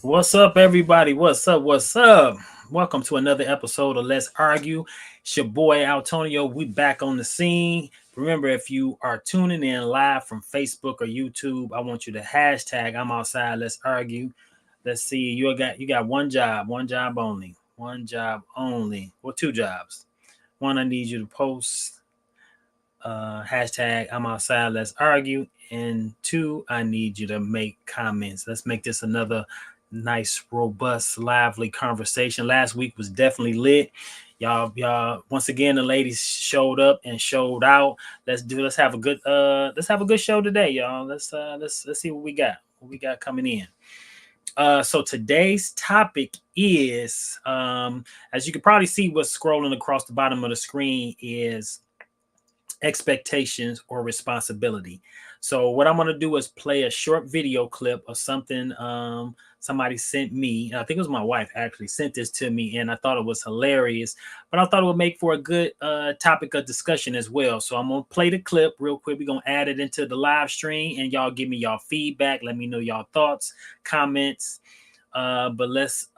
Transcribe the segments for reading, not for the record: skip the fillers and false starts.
What's up, everybody? What's up? What's up? Welcome to another episode of Let's Argue. It's your boy Antonio. We back on the scene. Remember, if you are tuning in live from Facebook or YouTube, I want you to hashtag I'm outside. Let's argue. Let's see. You got one job only, one job only. Well, two jobs. One, I need you to post hashtag I'm outside. Let's argue. And two, I need you to make comments. Let's make this another nice, robust, lively conversation. Last week was definitely lit. Y'all, once again, the ladies showed up and showed out. Let's have a good show today, y'all. Let's see what we got. What we got coming in. So today's topic is, as you can probably see, what's scrolling across the bottom of the screen is expectations or responsibility. So what I'm going to do is play a short video clip of something somebody sent me. I think it was my wife actually sent this to me, and I thought it was hilarious, but I thought it would make for a good topic of discussion as well. So I'm going to play the clip real quick. We're going to add it into the live stream, and y'all give me y'all feedback. Let me know y'all thoughts, comments. But let's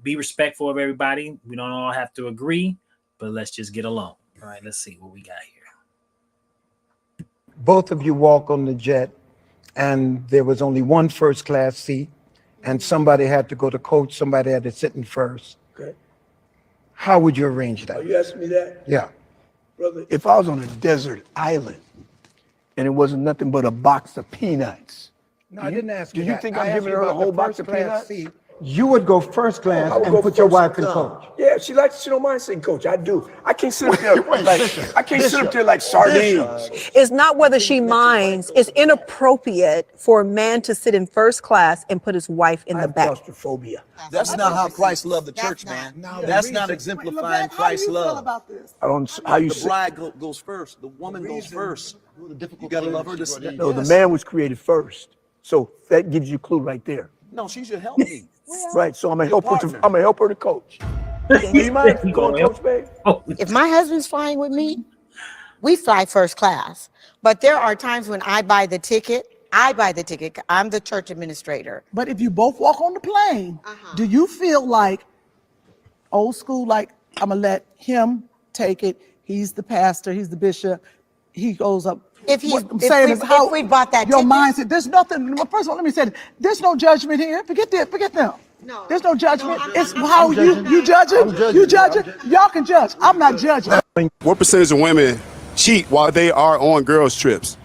be respectful of everybody. We don't all have to agree, but let's just get along. All right, let's see what we got here. Both of you walk on the jet, and there was only one first class seat, and somebody had to go to coach, somebody had to sit in first. Okay. How would you arrange that? Are you asking me that? Yeah. Brother, if I was on a desert island and it wasn't nothing but a box of peanuts. No, I didn't ask you Do you that. think I I'm asked giving you her a about whole the box first of class peanuts? seat. You would go first class I would and go put your first wife in class. coach. Yeah, she don't mind sitting coach. I do. I can't sit up there like sardines. It's not whether she minds. It's inappropriate for a man to sit in first class and put his wife in I the have back. claustrophobia. That's not how Christ loved the church, man. That's not exemplifying Christ's love. I don't. How you The sit? bride goes first. The woman goes first. You gotta love her. No, the man was created first. So that gives you a clue right there. No, she should help me. Right. So I'm gonna help her. partner. I'm gonna help her to coach. Do you mind if you go coach, babe? Oh, If my husband's flying with me, we fly first class. But there are times when I buy the ticket. I'm the church administrator. But if you both walk on the plane, do you feel like old school, like I'm gonna let him take it? He's the pastor, he's the bishop, he goes up. If we bought that your ticket. mindset, there's nothing. Well, first of all, let me say this. There's no judgment here. Forget them. No. There's no judgment. It's I'm how judging. you judging. I'm judging. You judging. Y'all can judge. I'm not judging. What percentage of women cheat while they are on girls' trips?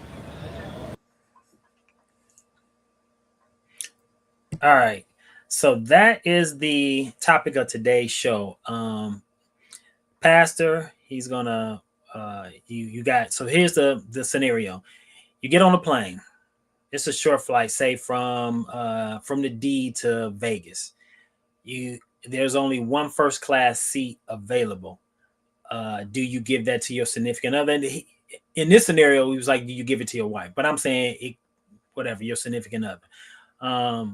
all right. So that is the topic of today's show. Pastor, he's gonna you got, so here's the scenario. You get on a plane. It's a short flight, say from the D to Vegas. There's only one first class seat available. Do you give that to your significant other? And in this scenario, he was like, do you give it to your wife? But I'm saying whatever, your significant other.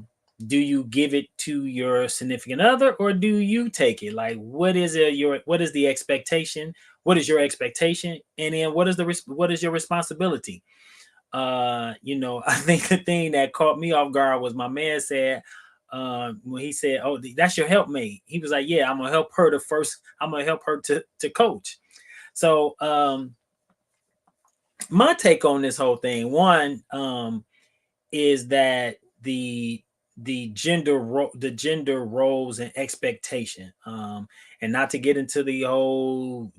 Do you give it to your significant other, or do you take it? Like, what is the expectation? What is your expectation? And then what is your responsibility? I think the thing that caught me off guard was my man said, when he said, "Oh, that's your helpmate." He was like, "Yeah, I'm gonna help her to coach." So, my take on this whole thing, one, is that the gender roles and expectation, and not to get into the whole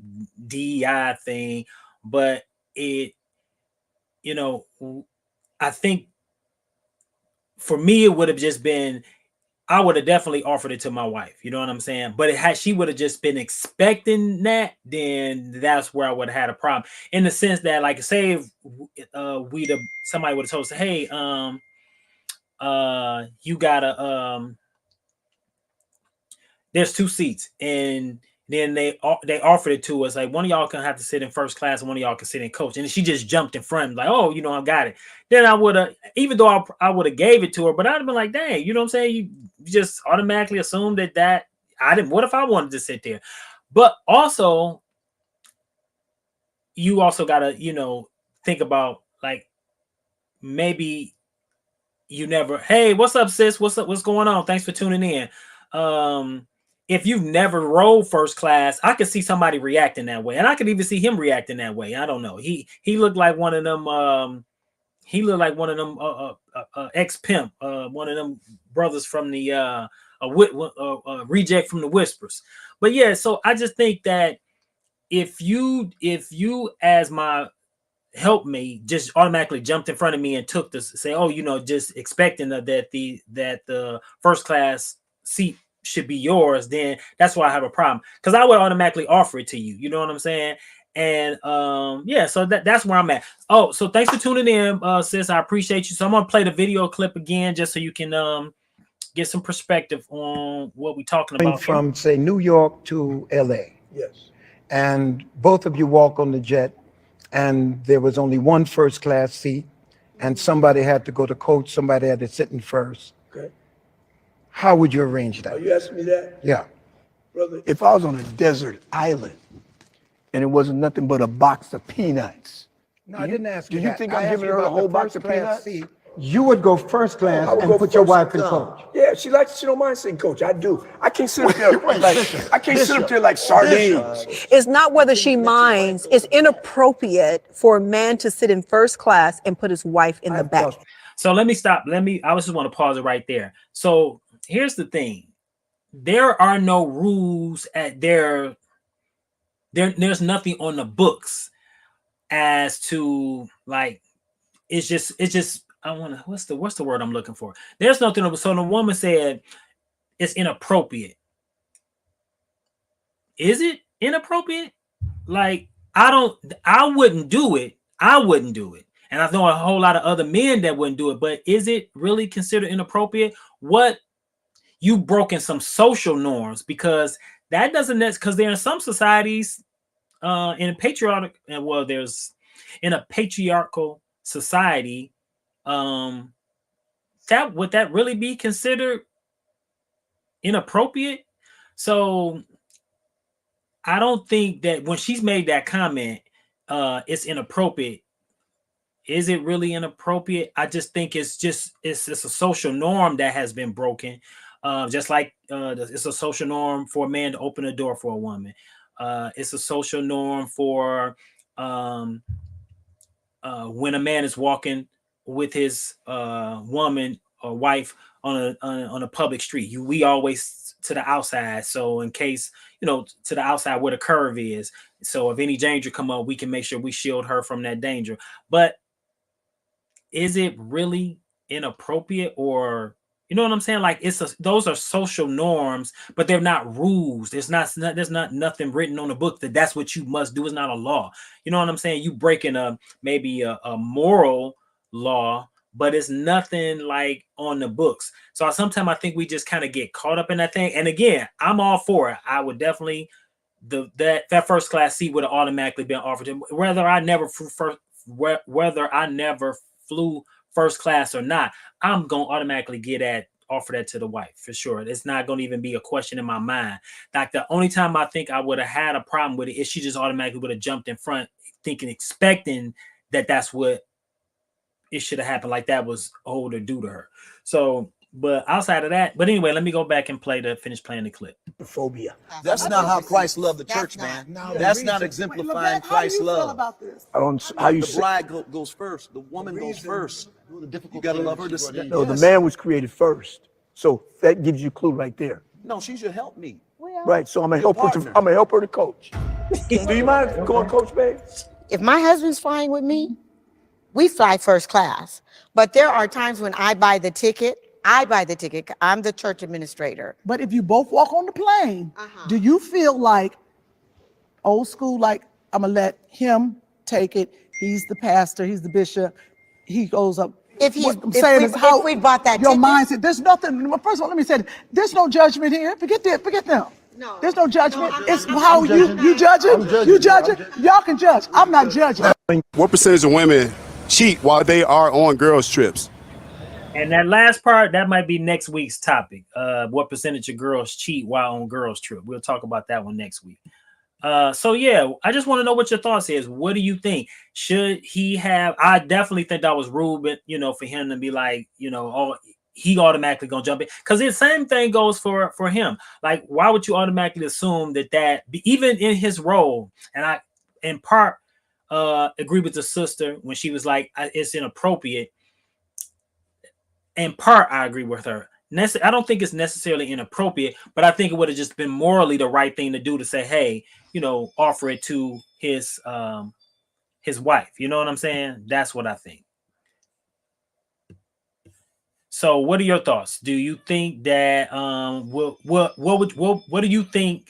DEI thing, but I think for me, it would have just been, I would have definitely offered it to my wife. You know what I'm saying? But she would have just been expecting that, then that's where I would have had a problem. In the sense that, like, say if somebody would have told us, hey, you gotta there's two seats, and then they offered it to us, like, one of y'all can have to sit in first class and one of y'all can sit in coach. And she just jumped in front, like, oh, I got it. Then I would have, even though I would have gave it to her, but I'd have been like, dang, you know what I'm saying? You just automatically assume that I didn't. What if I wanted to sit there? But also, you also gotta, think about, like, maybe you never, hey, what's up, sis? What's up? What's going on? Thanks for tuning in. If you've never rode first class, I could see somebody reacting that way, and I could even see him reacting that way. I don't know. He looked like one of them. He looked like one of them ex pimp, one of them brothers from the reject from the Whispers. But yeah, so I just think that if you as my help me just automatically jumped in front of me and took this, say, oh, just expecting that the first class seat should be yours, then that's why I have a problem, because I would automatically offer it to you. You know what I'm saying? And yeah, so that's where I'm at. Oh, so thanks for tuning in, sis. I appreciate you. So I'm gonna play the video clip again just so you can get some perspective on what we're talking about from, say, New York to LA. Yes. And both of you walk on the jet, and there was only one first class seat, and somebody had to go to coach, somebody had to sit in first. Okay. How would you arrange that? Are you asking me that? Yeah. Brother, if I was on a desert island and it wasn't nothing but a box of peanuts. No, I didn't ask you. Do you that. think I I'm asked giving you her a about whole the box first of class peanuts? seat. You would go first class I would and go put your first wife in class. coach. Yeah, she don't mind sitting coach. I do. I can't sit up there like sardines. It's not whether she minds. It's inappropriate for a man to sit in first class and put his wife in the back. So let me stop. I just want to pause it right there. So here's the thing. There are no rules there's nothing on the books as to, like, it's just what's the word I'm looking for? There's nothing. So the woman said it's inappropriate. Is it inappropriate? Like, I wouldn't do it. And I know a whole lot of other men that wouldn't do it, but is it really considered inappropriate? What, you broken some social norms, because that doesn't, because there are some societies in a patriotic, there's in a patriarchal society, that would that really be considered inappropriate? So I don't think that when she's made that comment, it's inappropriate. Is it really inappropriate? I just think it's a social norm that has been broken. Just like it's a social norm for a man to open a door for a woman. It's a social norm for when a man is walking with his woman or wife on a public street. We always to the outside, so in case, to the outside where the curve is, so if any danger come up, we can make sure we shield her from that danger. But is it really inappropriate? Or, you know what I'm saying? Like, those are social norms, but they're not rules. There's not nothing written on the book that's what you must do. It's not a law. You know what I'm saying? You breaking maybe a moral law, but it's nothing like on the books. So sometimes I think we just kind of get caught up in that thing. And again, I'm all for it. I would definitely, that first class seat would have automatically been offered to him, whether I never flew first class or not. I'm gonna automatically offer that to the wife for sure. It's not gonna even be a question in my mind. Like, the only time I think I would have had a problem with it is she just automatically would have jumped in front, expecting that that's what it should have happened, like that was owed or due to her. So, but outside of that, but anyway, let me go back and finish playing the clip. Phobia. That's not how Christ loved the church, man. That's not exemplifying Christ's love. I don't. How you The say? bride goes first. The woman goes first. You gotta love her. No, the man was created first, so that gives you a clue right there. No, she's your helpmate. Right. So I'm gonna help her. I'm gonna help her to coach. Do you mind going coach, babe? If my husband's flying with me, we fly first class. But there are times when I buy the ticket. I'm the church administrator. But if you both walk on the plane, do you feel like old school, like, I'm gonna let him take it, he's the pastor, he's the bishop, he goes up. If we bought that your ticket, mindset, there's nothing. Well, first of all, let me say, there's no judgment here. Forget them. No. There's no judgment. It's how you judge it. You judge it. Y'all can judge. I'm not judging. What percentage of women cheat while they are on girls' trips? And that last part, that might be next week's topic. What percentage of girls cheat while on girls' trip? We'll talk about that one next week. So yeah, I just want to know what your thoughts is. What do you think? Should he have? I definitely think that was rude, but for him to be like, oh, he automatically gonna jump in because the same thing goes for him. Like, why would you automatically assume that even in his role? And I, in part, agree with the sister when she was like, it's inappropriate. In part, I agree with her. I don't think it's necessarily inappropriate, but I think it would have just been morally the right thing to do to say, hey, offer it to his wife. You know what I'm saying? That's what I think. So, what are your thoughts? Do you think that what do you think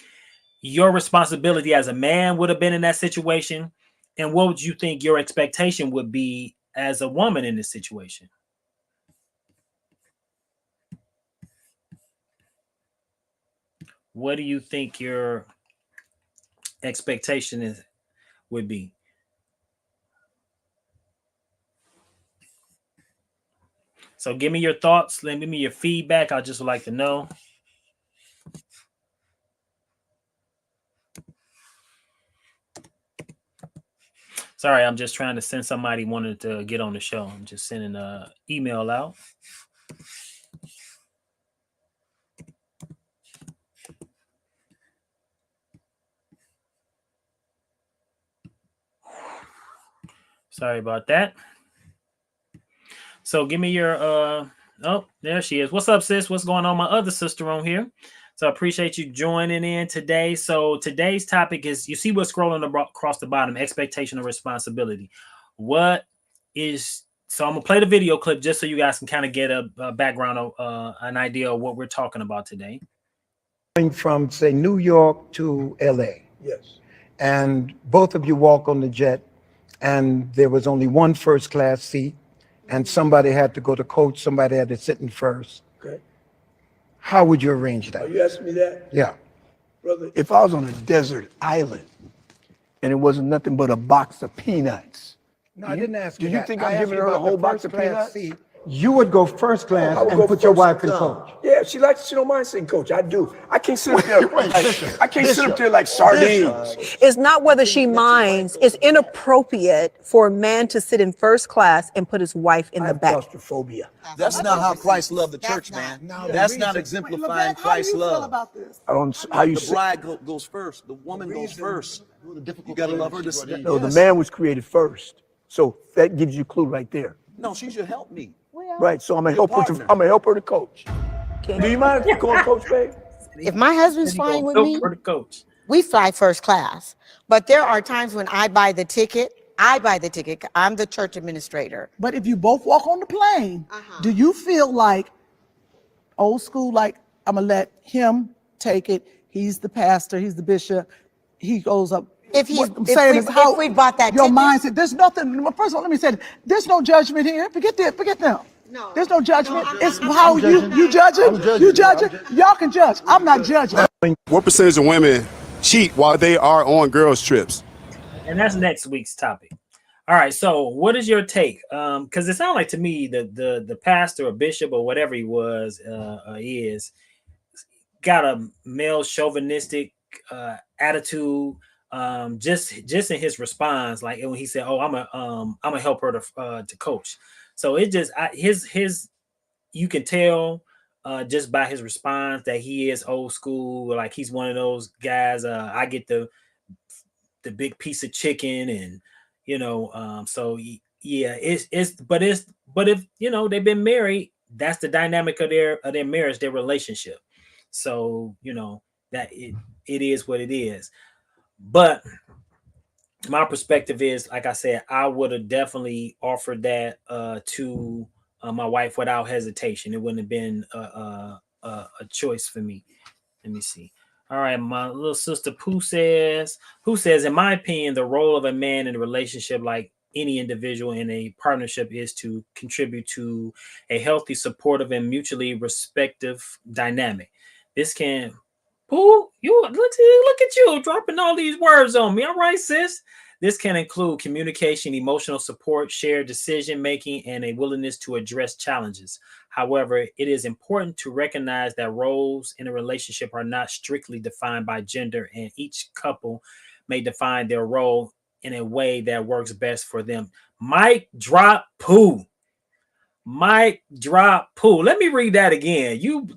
your responsibility as a man would have been in that situation, and what would you think your expectation would be as a woman in this situation? What do you think your expectation would be? So give me your thoughts. Give me your feedback. I just would like to know. Sorry, I'm just trying to send somebody wanted to get on the show. I'm just sending an email out. Sorry about that. So give me your oh, there she is. What's up, sis? What's going on? My other sister on here. So I appreciate you joining in today. So today's topic is, you see what's scrolling across the bottom, expectation of responsibility. What is, so I'm gonna play the video clip just so you guys can kind of get a background of an idea of what we're talking about today. Going from, say, New York to LA. Yes. And both of you walk on the jet, and there was only one first class seat, and somebody had to go to coach, somebody had to sit in first. Okay. How would you arrange that? Are you asking me that? Yeah. Brother, if I was on a desert island and it wasn't nothing but a box of peanuts. No, I didn't ask you Do you that. think I I'm asked giving you her a about whole the box of first class peanuts? seat. You would go first class I would and go put your first wife in class. coach. Yeah, she don't mind sitting coach. I do. I can't sit up there. I can't sit up there like sardines. It's not whether she minds. It's inappropriate for a man to sit in first class and put his wife in I the have back. claustrophobia. That's not how Christ loved the church, man. That's not exemplifying Christ's love. I don't. How you The say? bride goes first. The woman goes first. You gotta love her. No, the man was created first. So that gives you a clue right there. No, she should help me. Right. So I'm gonna help her. I'm gonna help her to coach. Do you mind going coach, babe? If my husband's fine with me, For the coach. we fly first class. But there are times when I buy the ticket. I'm the church administrator. But if you both walk on the plane, do you feel like old school, like I'm gonna let him take it? He's the pastor, he's the bishop, he goes up. If What I'm saying is how we bought that your ticket, mindset. There's nothing. First of all, let me say, there's no judgment here. Forget them. No, there's no judgment. It's how you judge it. You judge it. Y'all can judge. I'm not judging. What percentage of women cheat while they are on girls' trips? And that's next week's topic. All right. So what is your take? Because it sounds like to me the pastor or bishop or whatever he was is got a male chauvinistic attitude. Just in his response, like when he said, "Oh, I'm a help her to coach." So it just his you can tell just by his response that he is old school. Like he's one of those guys. I get the big piece of chicken, and so yeah, but if they've been married, that's the dynamic of their marriage, their relationship. So that it is what it is. But my perspective is, like I said, I would have definitely offered that to my wife without hesitation. It wouldn't have been a choice for me. Let me see. All right, my little sister Pooh says, in my opinion, the role of a man in a relationship, like any individual in a partnership, is to contribute to a healthy, supportive, and mutually respective dynamic. This can, Pooh, you look at you dropping all these words on me. All right, sis. This can include communication, emotional support, shared decision making, and a willingness to address challenges. However, it is important to recognize that roles in a relationship are not strictly defined by gender, and each couple may define their role in a way that works best for them. Mic drop poo. Mic drop poo. Let me read that again. You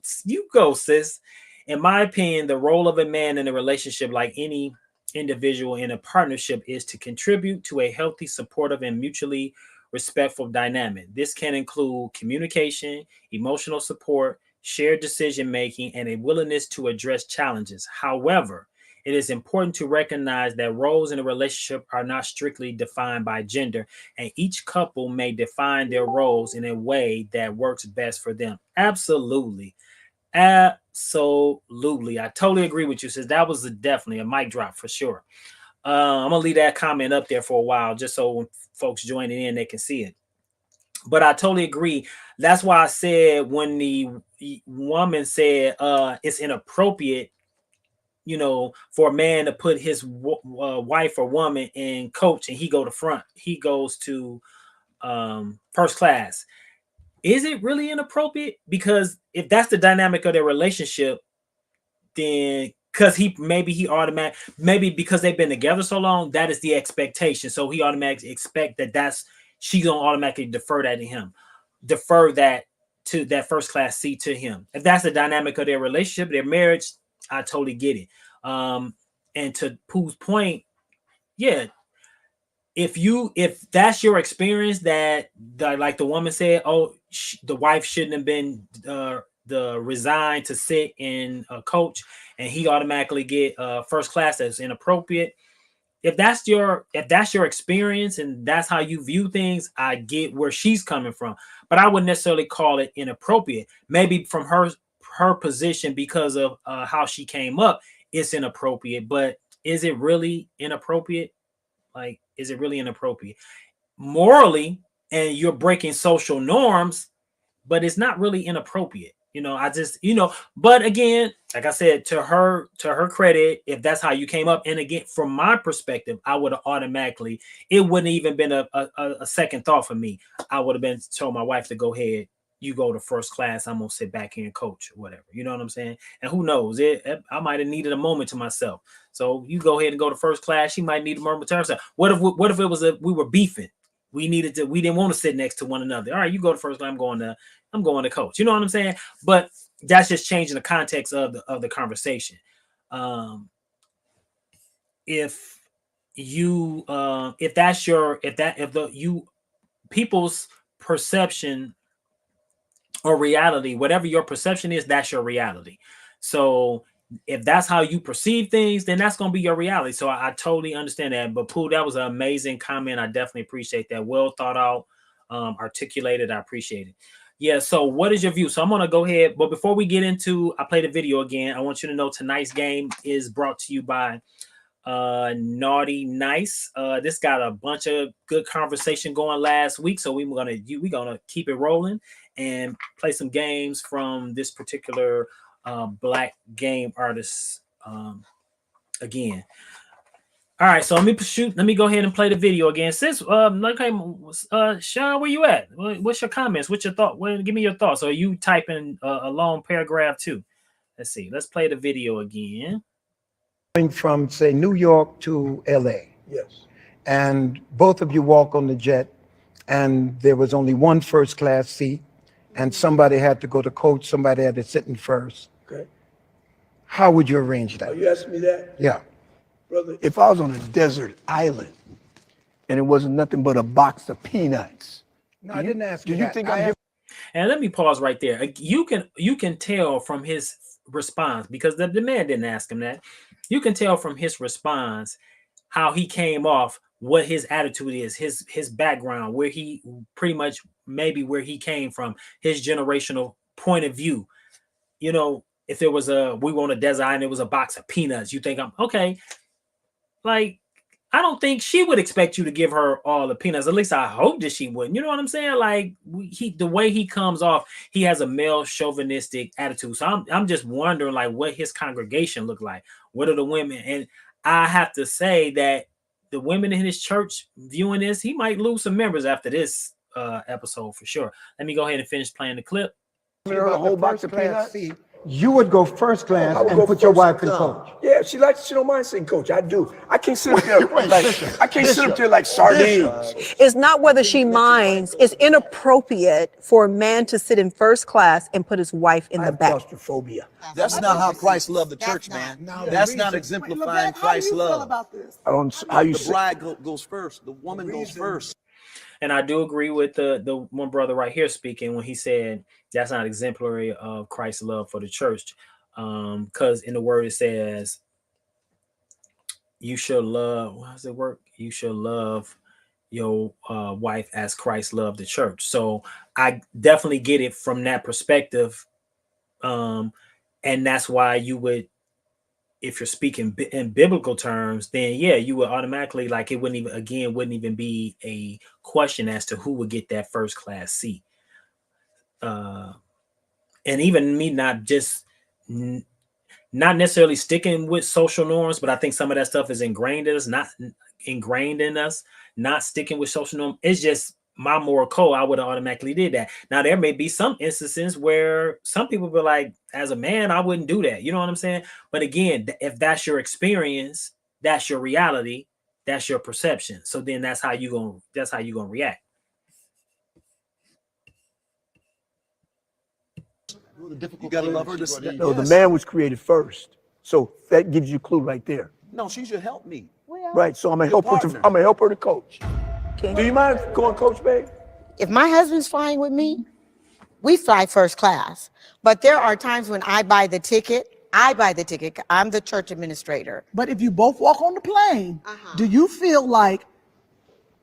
go, sis. In my opinion, the role of a man in a relationship, like any individual in a partnership, is to contribute to a healthy, supportive, and mutually respectful dynamic. This can include communication, emotional support, shared decision making, and a willingness to address challenges. However, it is important to recognize that roles in a relationship are not strictly defined by gender, and each couple may define their roles in a way that works best for them. Absolutely. Absolutely. I totally agree with you. Says that was definitely a mic drop for sure. I'm gonna leave that comment up there for a while just so when folks joining in they can see it. But I totally agree. That's why I said when the woman said it's inappropriate, for a man to put his wife or woman in coach and he go to front, he goes to first class. Is it really inappropriate? Because if that's the dynamic of their relationship, then because he automatic, maybe because they've been together so long, that is the expectation. So he automatically expect that's she's gonna automatically defer that to that first class seat to him. If that's the dynamic of their relationship, their marriage, I totally get it. And to Pooh's point, yeah, if that's your experience, that like the woman said, oh, the wife shouldn't have been the resigned to sit in a coach, and he automatically get first class, that's inappropriate. If that's your experience and that's how you view things, I get where she's coming from, but I wouldn't necessarily call it inappropriate. Maybe from her position, because of how she came up, it's inappropriate. But is it really inappropriate? Like, is it really inappropriate morally? And you're breaking social norms, but it's not really inappropriate. I just, but again, like I said, to her credit, if that's how you came up, and again, from my perspective, I would have automatically, it wouldn't even been a second thought for me. I would have been told my wife to go ahead, you go to first class, I'm gonna sit back here and coach or whatever. You know what I'm saying? And who knows? I might have needed a moment to myself. So you go ahead and go to first class. She might need a moment to herself. What if it was we were beefing? We didn't want to sit next to one another. All right, you go to first class, I'm going to coach. You know what I'm saying? But that's just changing the context of the conversation. If you if that's your if the you people's perception or reality, whatever your perception is, that's your reality. So if that's how you perceive things, then that's going to be your reality. So I totally understand that. But Pooh, that was an amazing comment. I definitely appreciate that. Well thought out, articulated. I appreciate it. Yeah. So what is your view? So I'm going to go ahead. But before we get into, I play the video again, I want you to know tonight's game is brought to you by Naughty Nice. This got a bunch of good conversation going last week, so we're gonna keep it rolling and play some games from this particular black game artist again. All right, so let me go ahead and play the video again. Sis, okay, Sean, where you at? What's your comments? What's your thought? Give me your thoughts. Or are you typing a long paragraph too? Let's see. Let's play the video again. From, say, New York to LA. Yes. And both of you walk on the jet, and there was only one first class seat, and somebody had to go to coach, somebody had to sit in first. Okay. How would you arrange that? Are you asking me that? Yeah. Brother, if I was on a desert island and it wasn't nothing but a box of peanuts. No, I didn't ask you. you Do you that. think I I'm asked- And let me pause right there. You can tell from his response, because the man didn't ask him that. You can tell from his response how he came off, what his attitude is, his background, where he pretty much maybe where he came from, his generational point of view. If it was we were on a desert island, it was a box of peanuts, you think I'm okay. Like, I don't think she would expect you to give her all the peanuts. At least I hope that she wouldn't. You know what I'm saying? Like, the way he comes off, he has a male chauvinistic attitude. So I'm just wondering, like, what his congregation look like. What are the women? And I have to say that the women in his church viewing this, he might lose some members after this episode for sure. Let me go ahead and finish playing the clip. her a whole box of peanuts. You would go first class I would and go put your first wife in and coach. Yeah, she don't mind saying coach. I do. I can't sit up there like sardines. It's not whether she minds. It's inappropriate for a man to sit in first class and put his wife in I the have back. claustrophobia. That's not how Christ loved the church, man. That's not exemplifying Christ's love. I don't. How you The say? bride goes first. The woman goes first. And I do agree with the one brother right here speaking when he said that's not exemplary of Christ's love for the church. Because in the word it says, you shall love, how does it work? You shall love your wife as Christ loved the church. So I definitely get it from that perspective. And that's why you would, if you're speaking in biblical terms, then yeah, you would automatically, like, it wouldn't even be a question as to who would get that first class seat. And even me not necessarily sticking with social norms, but I think some of that stuff is ingrained in us, not sticking with social norms. It's just my moral code. I would have automatically did that. Now, there may be some instances where some people be like, as a man, I wouldn't do that. You know what I'm saying? But again, if that's your experience, that's your reality, that's your perception. So then that's how you're gonna react. You gotta love her. No, the man was created first, so that gives you a clue right there. No, she's your helpmate. Right. So I'm gonna help her. I'm gonna help her to coach. Okay. Do you mind going coach, babe? If my husband's flying with me, we fly first class. But there are times when I buy the ticket. I'm the church administrator. But if you both walk on the plane, do you feel like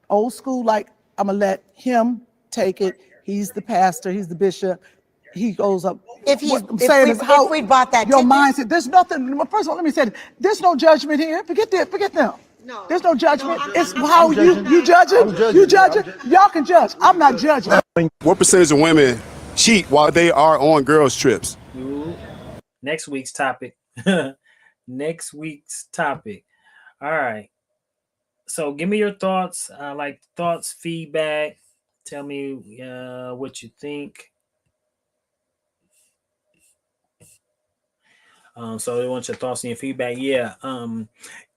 old school, like I'm gonna let him take it? He's the pastor, he's the bishop. He goes up. If we bought that your ticket, mindset. There's nothing. First of all, let me say this. There's no judgment here. Forget them. No. There's no judgment. It's how you judge it. You judge it. Y'all can judge. I'm not judging. What percentage of women cheat while they are on girls' trips? Ooh. Next week's topic. Next week's topic. All right. So give me your thoughts. Feedback. Tell me what you think. So they want your thoughts and your feedback. Yeah.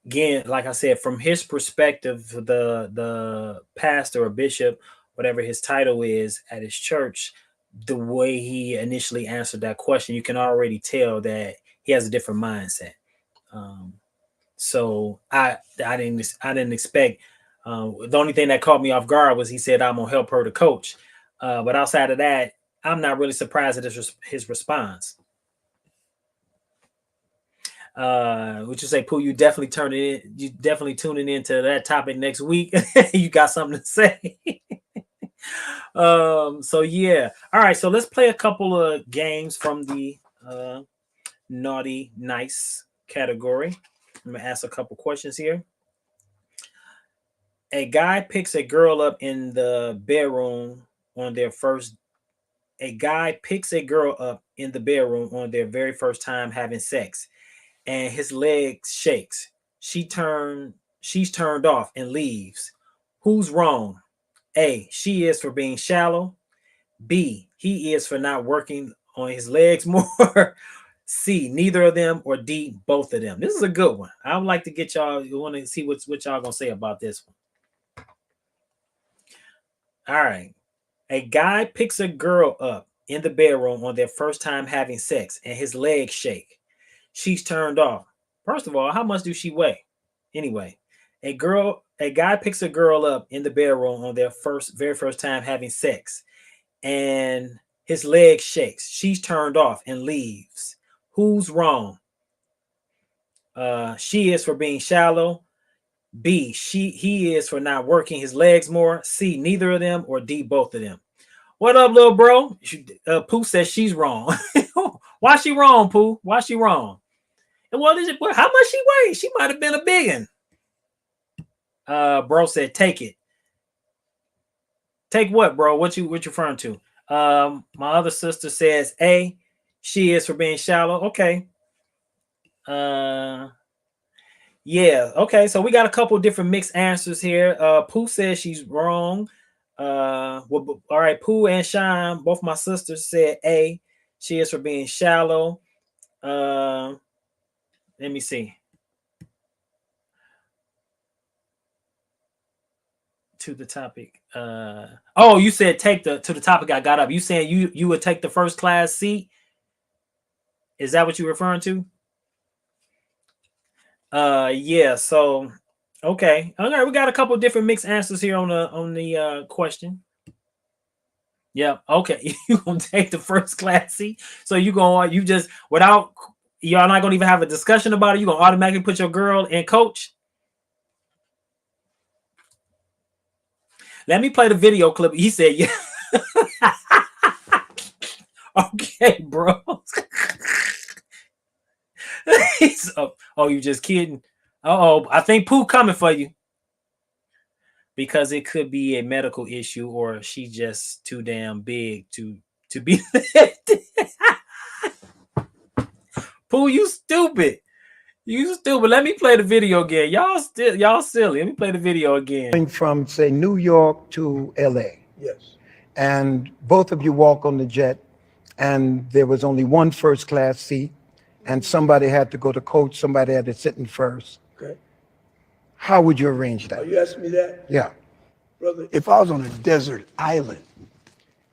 Again, like I said, from his perspective, the pastor or bishop, whatever his title is at his church, the way he initially answered that question, you can already tell that he has a different mindset. So I didn't expect. The only thing that caught me off guard was he said, "I'm gonna help her to coach." But outside of that, I'm not really surprised at his response. Would you say, Pooh, you definitely tuning into that topic next week? You got something to say? So yeah. All right, so let's play a couple of games from the naughty nice category. I'm gonna ask a couple questions here. A guy picks a girl up in the bedroom on their first. A guy picks a girl up in the bedroom on their very first time having sex, and his leg shakes. She's turned off and leaves. Who's wrong? A, she is for being shallow. B, he is for not working on his legs more. C, neither of them. Or D, both of them. This is a good one. I would like to get y'all. You want to see what y'all gonna say about this one. All right. A guy picks a girl up in the bedroom on their first time having sex, and his legs shake. She's turned off. First of all, how much do she weigh? Anyway, a guy picks a girl up in the bedroom on their very first time having sex, and his leg shakes. She's turned off and leaves. Who's wrong? She is for being shallow. B, he is for not working his legs more. C, neither of them. Or D, both of them. What up, little bro? Pooh says she's wrong. Why she wrong, Pooh? Why she wrong? And what is it? How much she weigh? She might have been a biggin. Bro said, take it. Take what, bro? What you referring to? My other sister says A, she is for being shallow. Okay. Yeah, okay. So we got a couple different mixed answers here. Pooh says she's wrong. All right, Pooh and Shine, both my sisters said A, She is for being shallow. Let me see. To the topic. Oh, you said take the to the topic I got up. You saying you would take the first class seat? Is that what you're referring to? Yeah, so okay. All right, we got a couple different mixed answers here on the question. Yeah, okay. You gonna take the first class seat? So you just without y'all not gonna even have a discussion about it, you gonna automatically put your girl in coach? Let me play the video clip. He said, yeah. Okay, bro. Oh, you just kidding? Oh, I think Pooh coming for you. Because it could be a medical issue or she's just too damn big to be Pooh, you stupid. You stupid. Let me play the video again. Y'all silly. Let me play the video again. From, say, New York to LA. Yes. And both of you walk on the jet, and there was only one first class seat, and somebody had to go to coach, somebody had to sit in first. Okay. How would you arrange that? Are you asking me that? Yeah. Brother, if I was on a desert island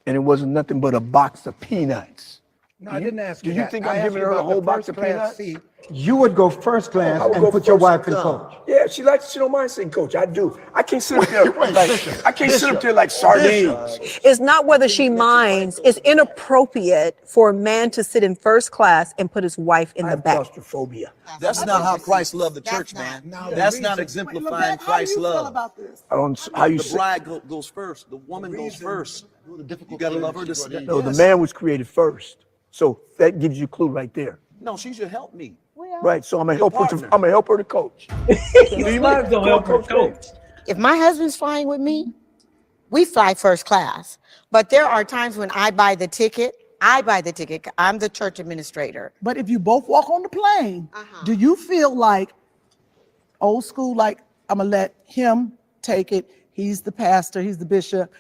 and it wasn't nothing but a box of peanuts. No, I didn't ask you Do you that. think I I'm asked giving you her a about whole the box first of class peanuts? seat. You would go first class I would and go put your first wife in class. coach. Yeah, she don't mind saying coach. I do. I can't sit up there like I can't sit up there like sardines. It's not whether she minds. It's inappropriate for a man to sit in first class and put his wife in I the have back. claustrophobia. That's not how Christ loved the church, man. That's not exemplifying Christ's love. I don't. How you The say? bride goes first. The woman goes first. You gotta love her. No, the man was created first. So that gives you a clue right there. No, she's your helpmeet. Right. So I'm gonna help her. partner. I'm gonna help her to coach. Do you mind don't help her coach? If my husband's flying with me, we fly first class. But there are times when I buy the ticket. I'm the church administrator. But if you both walk on the plane, do you feel like old school, like I'm gonna let him take it? He's the pastor, he's the bishop,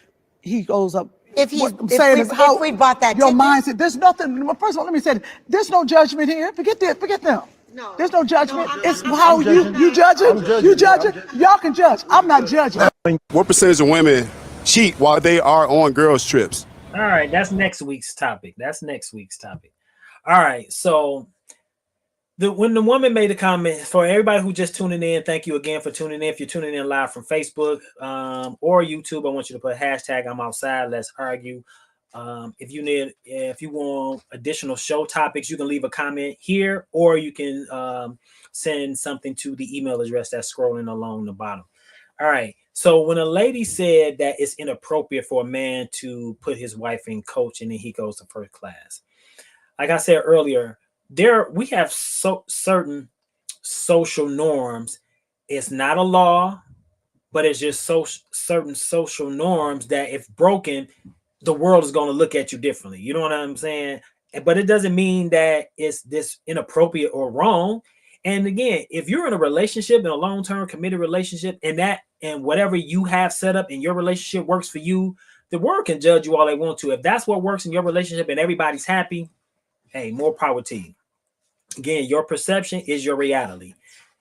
he goes up. If What I'm saying is if we bought that your ticket, mindset. There's nothing. First of all, let me say, there's no judgment here. Forget them. No, there's no judgment. It's how you judge it. You judge it. Y'all can judge. I'm not judging. What percentage of women cheat while they are on girls' trips? All right, that's next week's topic. All right, so when the woman made a comment, for everybody who just tuning in, thank you again for tuning in. If you're tuning in live from Facebook or YouTube, I want you to put hashtag I'm outside. Let's argue. If you want additional show topics, you can leave a comment here, or you can send something to the email address that's scrolling along the bottom. All right. So when a lady said that it's inappropriate for a man to put his wife in coach and then he goes to first class, like I said earlier, we have certain social norms. It's not a law, but it's just certain social norms that if broken, the world is going to look at you differently. You know what I'm saying? But it doesn't mean that it's this inappropriate or wrong. And again, if you're in a relationship, in a long-term committed relationship, and whatever you have set up in your relationship works for you, the world can judge you all they want to. If that's what works in your relationship and everybody's happy, hey, more power to you. Again, your perception is your reality.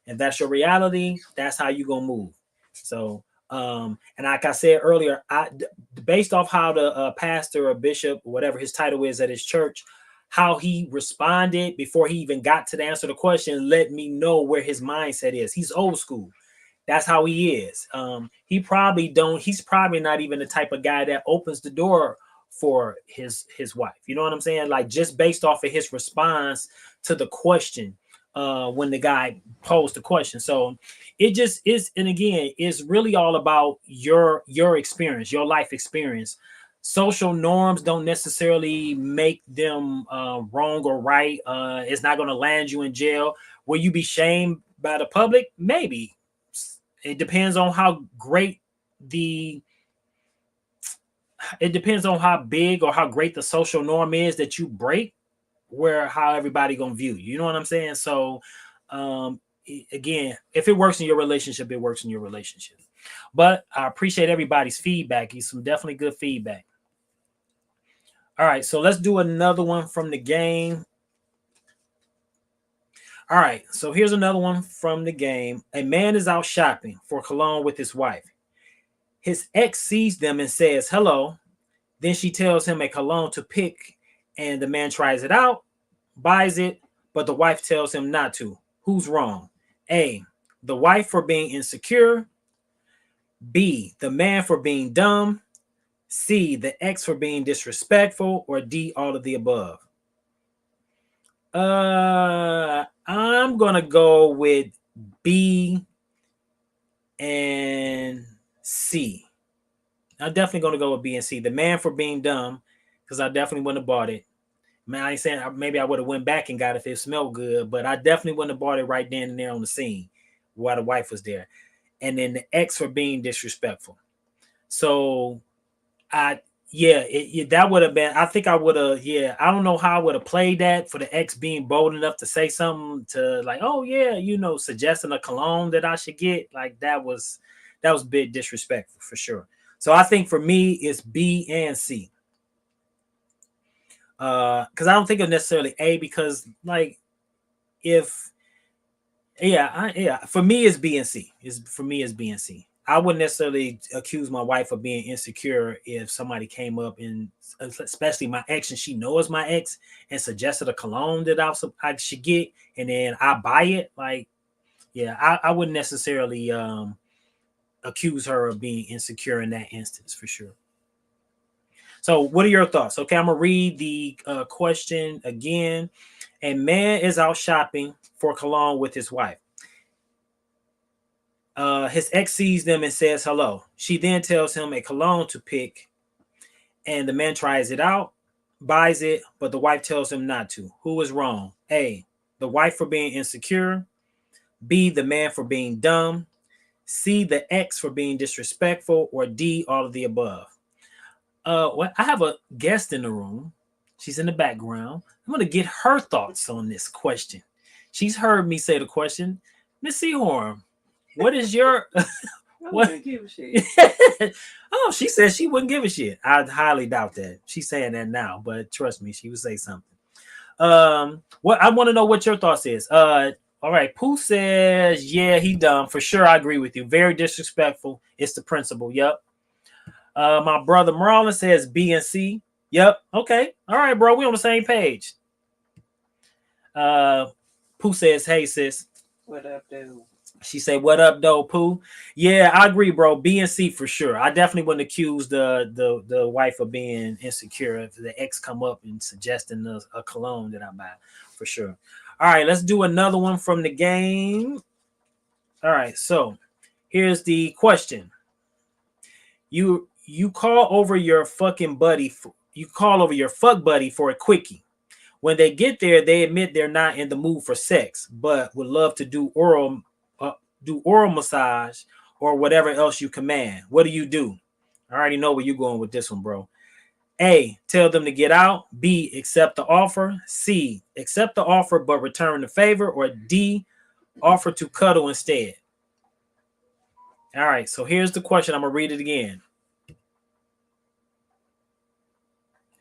And that's your reality, that's how you're gonna move. So and like I said earlier, based off how the pastor or bishop, whatever his title is at his church, how he responded before he even got to the answer to the question, let me know where his mindset is. He's old school. That's how he is. He's probably not even the type of guy that opens the door for his wife. You know what I'm saying? Like, just based off of his response to the question when the guy posed the question. So it just is, and again, it's really all about your experience, your life experience. Social norms don't necessarily make them wrong or right. It's not going to land you in jail. Will you be shamed by the public? Maybe. It depends on how great it depends on how big or how great the social norm is that you break, how everybody gonna view you. You know what I'm saying? So again, if it works in your relationship, it works in your relationship. But I appreciate everybody's feedback. It's some definitely good feedback. All right, so let's do another one from the game. All right, so here's another one from the game. A man is out shopping for cologne with his wife. His ex sees them and says hello. Then she tells him a cologne to pick, and the man tries it out, buys it, but the wife tells him not to. Who's wrong? A, the wife for being insecure. B, the man for being dumb. C, the ex for being disrespectful. Or D, all of the above. I'm gonna go with B and C. I'm definitely gonna go with B and C. The man for being dumb, because I definitely wouldn't have bought it. Man, I ain't saying maybe I would have went back and got it if it smelled good, but I definitely wouldn't have bought it right then and there on the scene while the wife was there. And then the ex for being disrespectful. So that would have been. I think I would have. Yeah, I don't know how I would have played that for the ex being bold enough to say something to like, oh yeah, suggesting a cologne that I should get. Like that was a bit disrespectful for sure. So I think for me it's B and C. Because I don't think of necessarily A, because like if for me it's B and C. For me it's B and C. I wouldn't necessarily accuse my wife of being insecure if somebody came up and especially my ex and she knows my ex and suggested a cologne that I should get and then I buy it. Like, yeah, I wouldn't necessarily accuse her of being insecure in that instance for sure. So what are your thoughts? Okay, I'm going to read the question again. A man is out shopping for cologne with his wife. His ex sees them and says hello. She then tells him a cologne to pick, and the man tries it out, buys it, but the wife tells him not to. Who is wrong? A, the wife for being insecure. B, the man for being dumb. C, the ex for being disrespectful. Or D, all of the above. Well, I have a guest in the room. She's in the background. I'm going to get her thoughts on this question. She's heard me say the question. Miss Seahorn, what is your what? Give a shit. Oh, she said she wouldn't give a shit. I highly doubt that. She's saying that now, but trust me, she would say something. What I want to know what your thoughts is. All right, Pooh says, yeah, he dumb. For sure, I agree with you. Very disrespectful. It's the principle. Yep. My brother Marlon says B and C. Yep. Okay. All right, bro. We on the same page. Pooh says, hey, sis. What up, dude? She said, what up, though, Pooh? Yeah, I agree, bro. B and C for sure. I definitely wouldn't accuse the wife of being insecure if the ex come up and suggesting a cologne that I buy for sure. All right, let's do another one from the game. All right, so here's the question. You call over your fucking buddy. You call over your fuck buddy for a quickie. When they get there, they admit they're not in the mood for sex, but would love to do oral massage or whatever else you command. What do? I already know where you're going with this one, bro. A, tell them to get out. B, accept the offer. C, accept the offer but return the favor. Or D, offer to cuddle instead. All right, so here's the question. I'm going to read it again.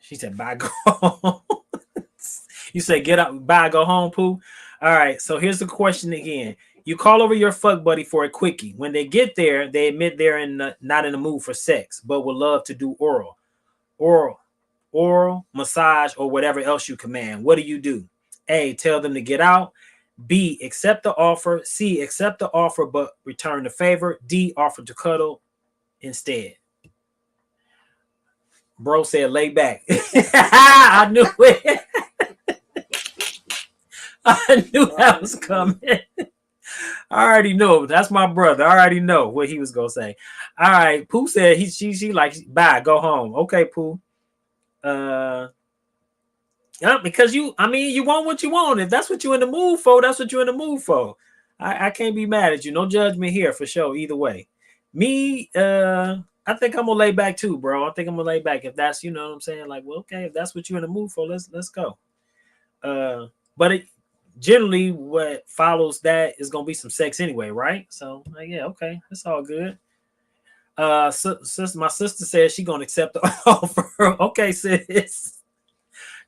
She said, bye, go home. You say, get up, bye, go home, Pooh. All right, so here's the question again. You call over your fuck buddy for a quickie. When they get there, they admit they're not in the mood for sex, but would love to do oral, massage, or whatever else you command. What do? A, tell them to get out. B, accept the offer. C, accept the offer but return the favor. D, offer to cuddle instead. Bro said, lay back. I knew it. I knew that was coming. I already know. That's my brother. I already know what he was gonna say. All right, Pooh said she like bye, go home. Okay, Pooh. Yeah, because you want what you want. If that's what you're in the mood for, that's what you're in the mood for. I can't be mad at you. No judgment here for sure. Either way, me, I think I'm gonna lay back too, bro. I think I'm gonna lay back if that's, you know what I'm saying. Like, well, okay, if that's what you're in the mood for, let's go. But it generally what follows that is gonna be some sex anyway, right? So like, yeah, okay, that's all good. My sister says she gonna accept the offer. Okay, sis.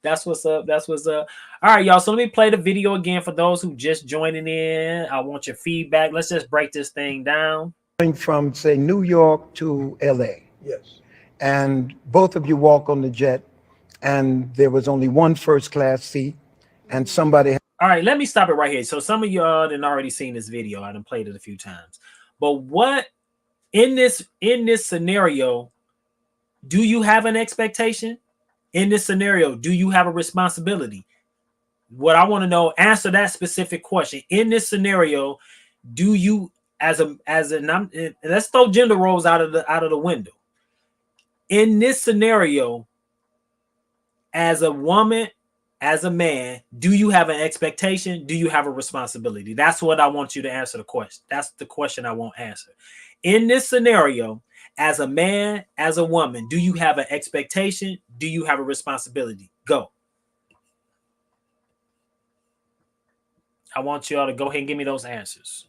That's what's up. That's what's up. All right, y'all. So let me play the video again for those who just joining in. I want your feedback. Let's just break this thing down. Going from, say, New York to LA. Yes. And both of you walk on the jet, and there was only one first class seat, and somebody. All right, let me stop it right here. So some of y'all done already seen this video. I done played it a few times. But what in this scenario, do you have an expectation? In this scenario, do you have a responsibility? What I want to know, answer that specific question. In this scenario, do you let's throw gender roles out of the window. In this scenario, as a woman, as a man, do you have an expectation? Do you have a responsibility? That's what I want you to answer the question. That's the question I want answered. In this scenario, as a man, as a woman, do you have an expectation? Do you have a responsibility? Go. I want y'all to go ahead and give me those answers.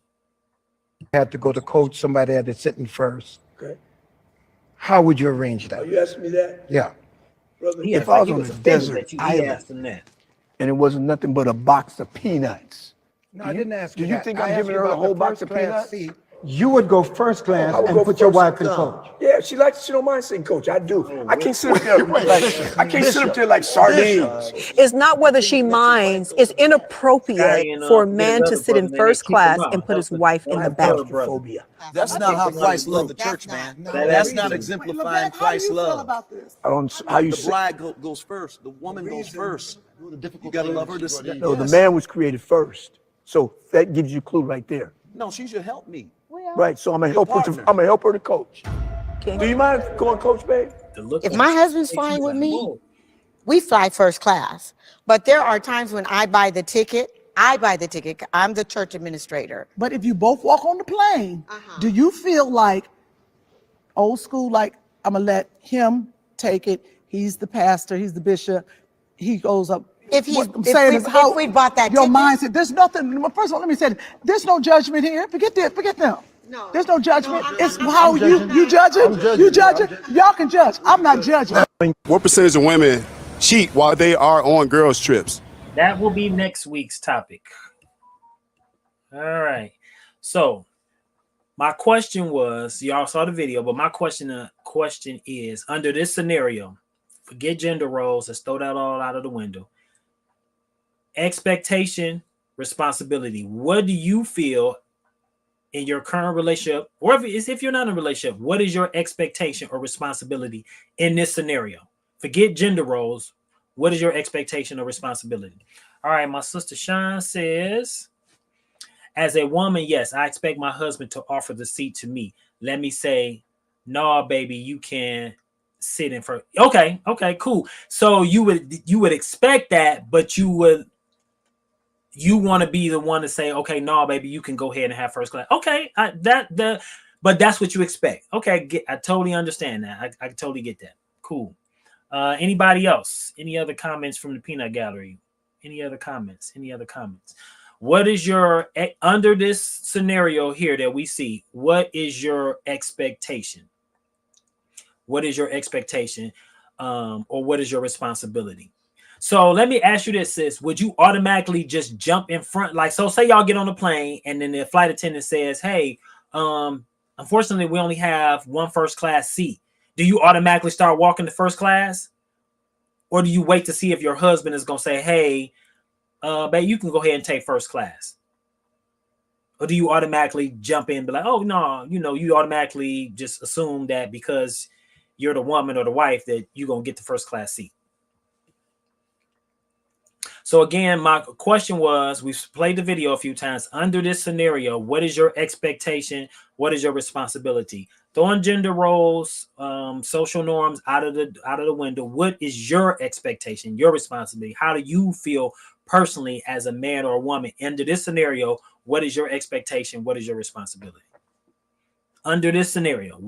Had to go to coach, somebody had to sit in first. Okay. How would you arrange that? Are you asking me that? Yeah. Brother, He if asked I was he on was a offended desert that you island asked him that. and it wasn't nothing but a box of peanuts. No, I didn't ask Do you you that. think I I'm asked giving you her a about whole the box first of class peanuts? seat. You would go first class I would and go put your first wife in class. coach. Yeah, she don't mind sitting coach. I do. I can't sit up there like I can't sit up there like sardines. It's not whether she minds. It's inappropriate Scotty and for a forget man to another sit brother, in and they first kicked him class out. and put That his was wife the in the third back. brother. Phobia. That's not how Christ loved the church, man. That's not exemplifying Christ's love. I don't. How you The say? bride goes first. The woman goes first. You gotta love her. No, the man was created first. So that gives you a clue right there. No, she should help me. Right. So I'm gonna help her. partner. I'm gonna help her to coach. Okay. Do you mind going coach, babe? The look If on my his husband's face, fine he's with like, me, whoa. we fly first class. But there are times when I buy the ticket. I'm the church administrator. But if you both walk on the plane, do you feel like old school, like I'm gonna let him take it? He's the pastor, he's the bishop, he goes up. What I'm saying is how if we bought that your ticket, mindset. There's nothing. First of all, let me say, there's no judgment here. Forget them. No. There's no judgment. No, It's how you judge it. You judge it. Y'all can judge. I'm not judging. What percentage of women cheat while they are on girls' trips? That will be next week's topic. All right. So my question was, y'all saw the video, but my question is, under this scenario, forget gender roles, let's throw that all out of the window. Expectation, responsibility. What do you feel in your current relationship, or if you're not in a relationship, what is your expectation or responsibility in this scenario? Forget gender roles. What is your expectation or responsibility? All right, my sister Sean says, as a woman, yes, I expect my husband to offer the seat to me. Let me say, no, baby, you can sit in front. Okay, cool. So you would expect that, but you want to be the one to say, okay, no, baby, you can go ahead and have first class. Okay, but that's what you expect. Okay, I totally understand that. I totally get that. Cool. Anybody else? Any other comments from the peanut gallery? Any other comments? What is your, under this scenario here that we see, what is your expectation? What is your expectation? Or what is your responsibility? So let me ask you this, sis. Would you automatically just jump in front? Like, so say y'all get on the plane and then the flight attendant says, hey, unfortunately, we only have one first class seat. Do you automatically start walking to first class? Or do you wait to see if your husband is going to say, hey, babe, you can go ahead and take first class? Or do you automatically jump in and be like, oh, no, you automatically just assume that because you're the woman or the wife that you're going to get the first class seat? So again, my question was, we've played the video a few times. Under this scenario, what is your expectation? What is your responsibility? Throwing gender roles, social norms out of the window. What is your expectation, your responsibility? How do you feel personally as a man or a woman under this scenario? What is your expectation? What is your responsibility? Under this scenario,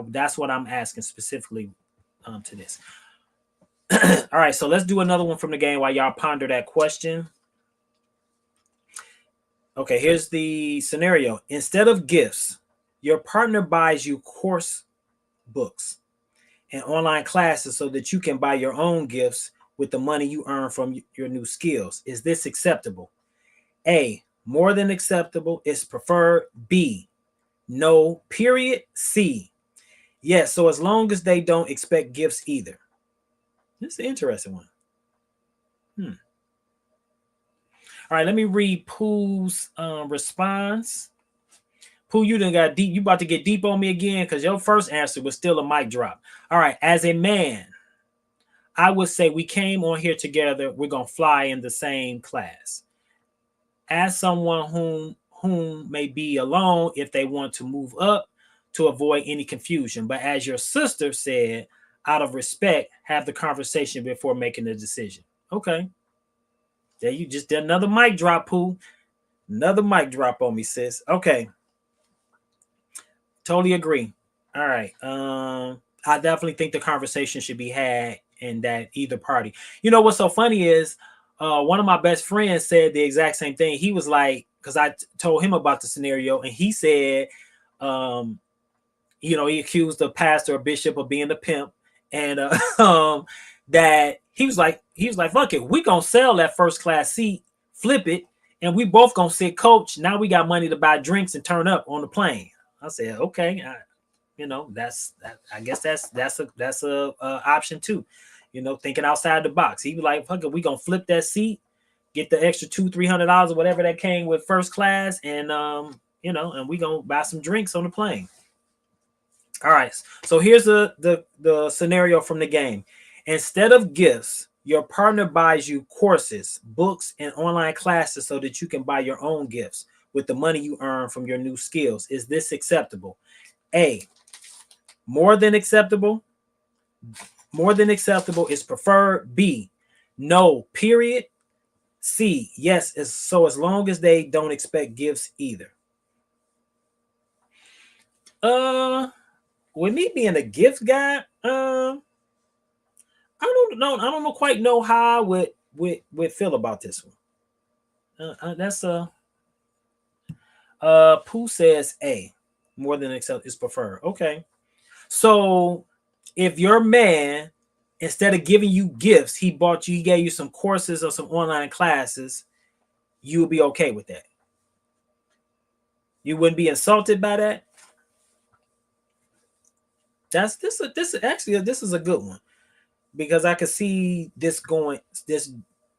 that's what I'm asking specifically to this. All right, so let's do another one from the game while y'all ponder that question. Okay, here's the scenario. Instead of gifts, your partner buys you course books and online classes so that you can buy your own gifts with the money you earn from your new skills. Is this acceptable? A, more than acceptable is preferred. B, no, period. C, yes, so as long as they don't expect gifts either. This is an interesting one. All right, let me read Pooh's response. Pooh, you done got deep. You about to get deep on me again because your first answer was still a mic drop. All right, as a man, I would say we came on here together. We're gonna fly in the same class. As someone whom may be alone if they want to move up to avoid any confusion. But as your sister said, out of respect, have the conversation before making the decision. Okay. There you just did another mic drop, Pooh. Another mic drop on me, sis. Okay. Totally agree. All right. I definitely think the conversation should be had in that either party. You know what's so funny is one of my best friends said the exact same thing. He was like, because I told him about the scenario, and he said, he accused the pastor or bishop of being a pimp, and that he was like, fuck it, we gonna sell that first class seat, flip it, and we both gonna sit coach. Now we got money to buy drinks and turn up on the plane. I said, okay, I guess that's a option too. Thinking outside the box. He was like, fuck it, we gonna flip that seat, get the extra $200-300 or whatever that came with first class, and and we gonna buy some drinks on the plane. All right, so here's the scenario from the game. Instead of gifts, your partner buys you courses, books, and online classes so that you can buy your own gifts with the money you earn from your new skills. Is this acceptable? A, more than acceptable. More than acceptable is preferred. B, no, period. C, yes, so as long as they don't expect gifts either. With me being a gift guy, I don't quite know how I would feel about this one. That's Pooh says A, more than accept is preferred. Okay, so if your man, instead of giving you gifts, he gave you some courses or some online classes, you would be okay with that. You wouldn't be insulted by that. This is a good one, because I could see this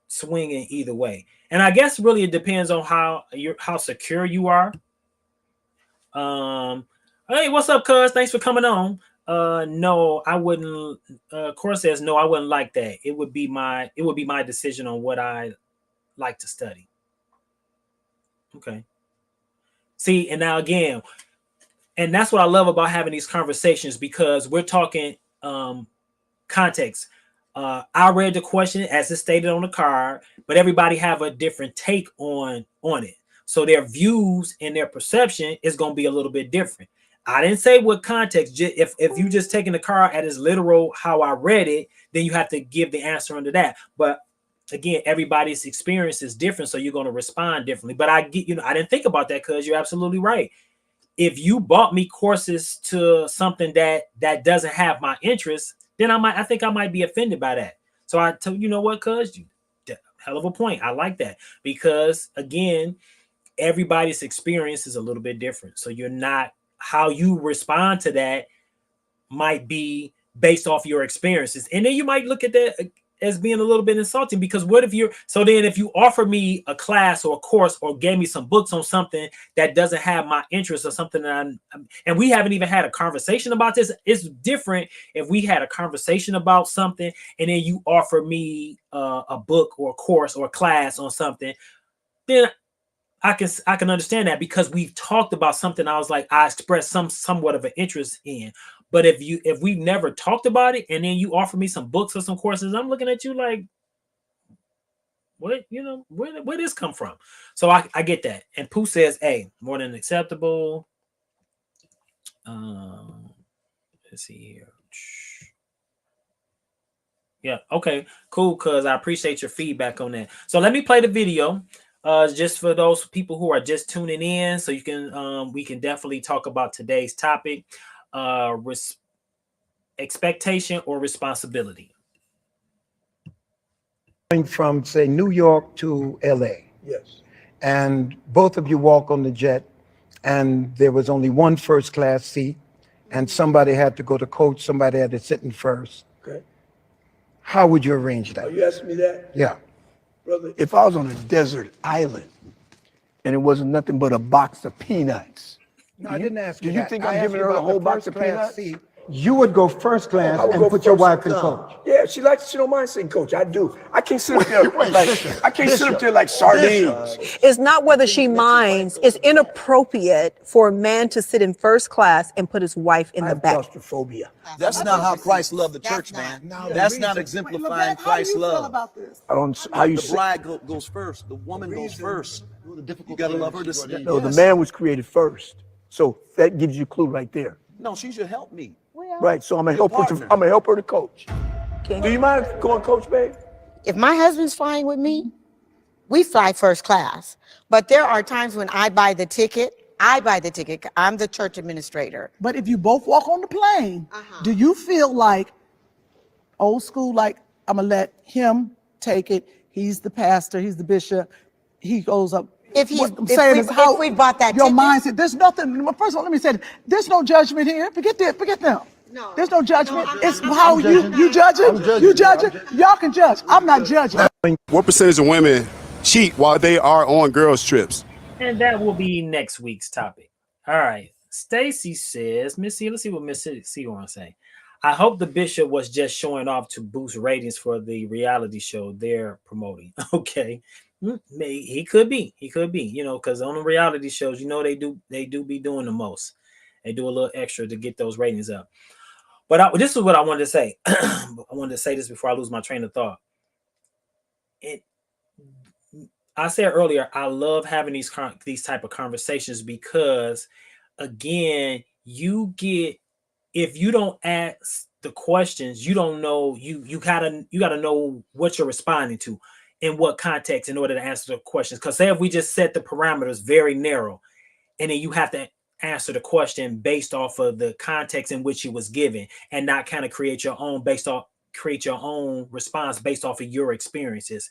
swinging either way. And I guess really it depends on how secure you are. Hey, what's up, cuz? Thanks for coming on. No, I wouldn't. Cora says no, I wouldn't like that. It would be my decision on what I like to study. Okay. See, and now again, and that's what I love about having these conversations, because we're talking context. I read the question as it's stated on the card, but everybody have a different take on it. So their views and their perception is going to be a little bit different. I didn't say what context. If you just taking the card at its literal how I read it, then you have to give the answer under that. But again, everybody's experience is different, so you're going to respond differently. But I didn't think about that, because you're absolutely right. If you bought me courses to something that doesn't have my interest, then I think I might be offended by that. So I told you know what, cuz, hell of a point. I like that, because again, everybody's experience is a little bit different. So you're not, how you respond to that might be based off your experiences. And then you might look at that as being a little bit insulting, because what if if you offer me a class or a course or gave me some books on something that doesn't have my interest, or something that and we haven't even had a conversation about this. It's different if we had a conversation about something and then you offer me a book or a course or a class on something, then I can understand that, because we've talked about something. I was like, I expressed somewhat of an interest in. But if we've never talked about it and then you offer me some books or some courses, I'm looking at you like, what, where this come from? So I get that. And Pooh says, hey, more than acceptable. Let's see here. Yeah, okay, cool, cuz I appreciate your feedback on that. So let me play the video. Just for those people who are just tuning in, so you can we can definitely talk about today's topic, expectation or responsibility. going from, say, New York to LA, Yes. and both of you walk on the jet, and there was only one first class seat, and somebody had to go to coach, somebody had to sit in first. Okay. How would you arrange Are that? you asking me that? Yeah. Brother, if I was on a desert island and it wasn't nothing but a box of peanuts. No, I didn't ask you Do you that. think I I'm asked giving you her the about whole the box first of class peanuts? seat. You would go first class I would and go put your first wife in class. coach. Yeah, she don't mind saying coach. I do. I can't sit up there I can't sit up there like sardines. It's not whether she minds. It's inappropriate for a man to sit in first class and put his wife in I the have back. claustrophobia. That's not how Christ loved the church, man. That's not exemplifying Christ's love. about this? I don't. How you The say? bride goes first. The woman goes first. You gotta love her. No, the man was created first. So that gives you a clue right there. No, she's your helpmeet. Right. So I'm gonna help her. partner. I'm gonna help her to coach. Okay. Do you mind going coach, babe? If my husband's flying with me, we fly first class. But there are times when I buy the ticket. I'm the church administrator. But if you both walk on the plane, do you feel like old school, like I'm gonna let him take it? He's the pastor, he's the bishop, he goes up. If What I'm saying is how we bought that your ticket, mindset. There's nothing. First of all, let me say this, there's no judgment here. Forget them. No, there's no judgment. It's how you judge it. You judge it. Y'all can judge. I'm not judging. What percentage of women cheat while they are on girls' trips? And that will be next week's topic. All right. Stacy says, Miss C, let's see what Miss C want to say. I hope the bishop was just showing off to boost ratings for the reality show they're promoting. Okay. He could be, because on the reality shows, they do be doing the most. They do a little extra to get those ratings up. But this is what I wanted to say. I wanted to say this before I lose my train of thought. I said earlier, I love having these type of conversations because, again, if you don't ask the questions, you don't know. You gotta know what you're responding to, in what context, in order to answer the questions. Because say if we just set the parameters very narrow, and then you have to answer the question based off of the context in which it was given, and not kind of create your own response based off of your experiences.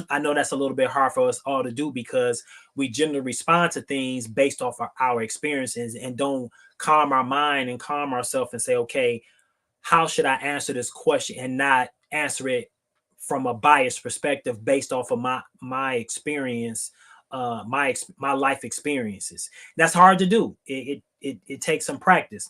I know that's a little bit hard for us all to do because we generally respond to things based off of our experiences and don't calm our mind and calm ourselves and say, okay, how should I answer this question, and not answer it from a biased perspective based off of my experience, my life experiences. That's hard to do. It takes some practice.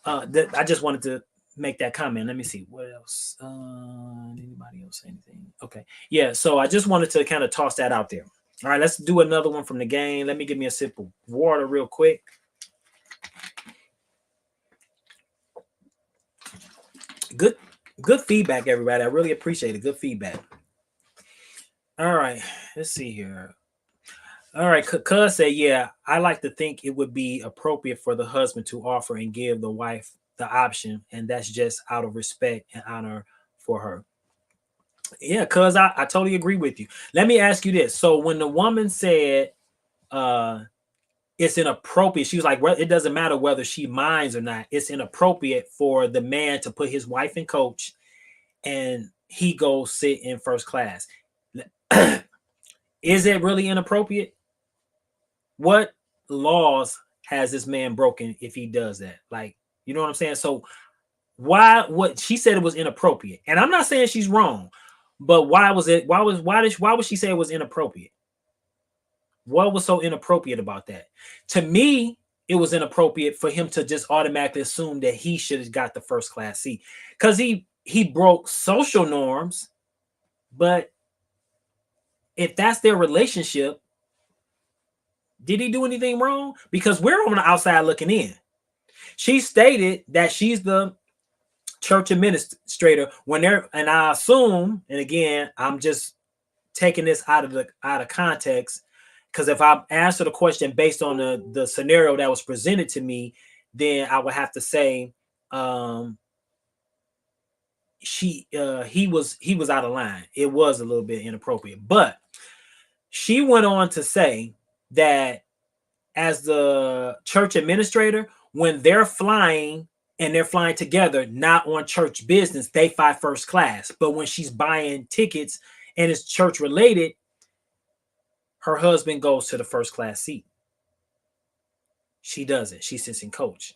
I just wanted to make that comment. Let me see what else. Anybody else say anything? Okay, yeah. So I just wanted to kind of toss that out there. All right, let's do another one from the game. Let me give me a sip of water real quick. Good feedback, everybody. I really appreciate it. Good feedback. All right, let's see here. All right, Cuz said, yeah, I like to think it would be appropriate for the husband to offer and give the wife the option, and that's just out of respect and honor for her. Yeah, Cuz I totally agree with you. Let me ask you this. So when the woman said it's inappropriate, she was like, well, it doesn't matter whether she minds or not. It's inappropriate for the man to put his wife in coach and he goes sit in first class. Is it really inappropriate? What laws has this man broken if he does that? Like, you know what I'm saying? So what she said, it was inappropriate. And I'm not saying she's wrong, but why would she say it was inappropriate? What was so inappropriate about that? To me, it was inappropriate for him to just automatically assume that he should have got the first class seat because he broke social norms. But if that's their relationship, did he do anything wrong? Because we're on the outside looking in. She stated that she's the church administrator and I assume, and again, I'm just taking this out of context, because if I answer the question based on the scenario that was presented to me, then I would have to say he was out of line. It was a little bit inappropriate. But she went on to say that as the church administrator, when they're flying and they're flying together, not on church business, they fly first class. But when she's buying tickets and it's church related, her husband goes to the first class seat. She doesn't. She sits in coach.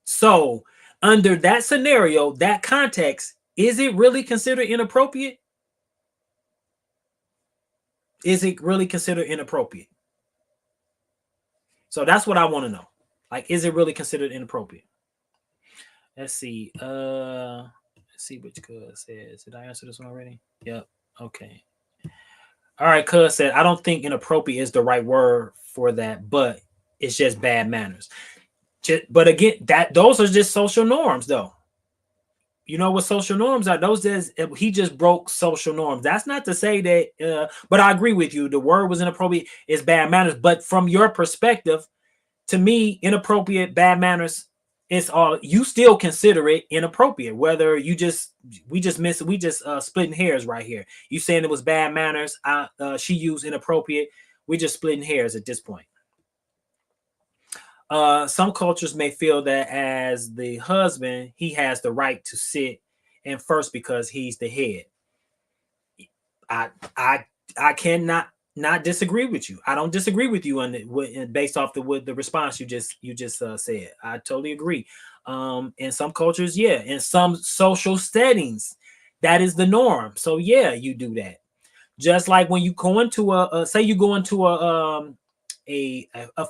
So under that scenario, that context, is it really considered inappropriate? Is it really considered inappropriate? So that's what I want to know. Like, is it really considered inappropriate? Let's see. Let's see which cuz says. Did I answer this one already? Yep. Okay. All right, cuz said, I don't think inappropriate is the right word for that, but it's just bad manners. But again, those are just social norms, though. You know what social norms are? Those is he just broke social norms. That's not to say that, but I agree with you. The word was inappropriate. It's bad manners. But from your perspective, to me, inappropriate, bad manners, it's all, you still consider it inappropriate. Whether we just splitting hairs right here. You saying it was bad manners. She used inappropriate. We're just splitting hairs at this point. Some cultures may feel that as the husband, he has the right to sit in first because he's the head. I cannot not disagree with you. I don't disagree with you on based off the response you just said. I totally agree. In some cultures, yeah. In some social settings, that is the norm. So yeah, you do that. Just like when you go into say you go into a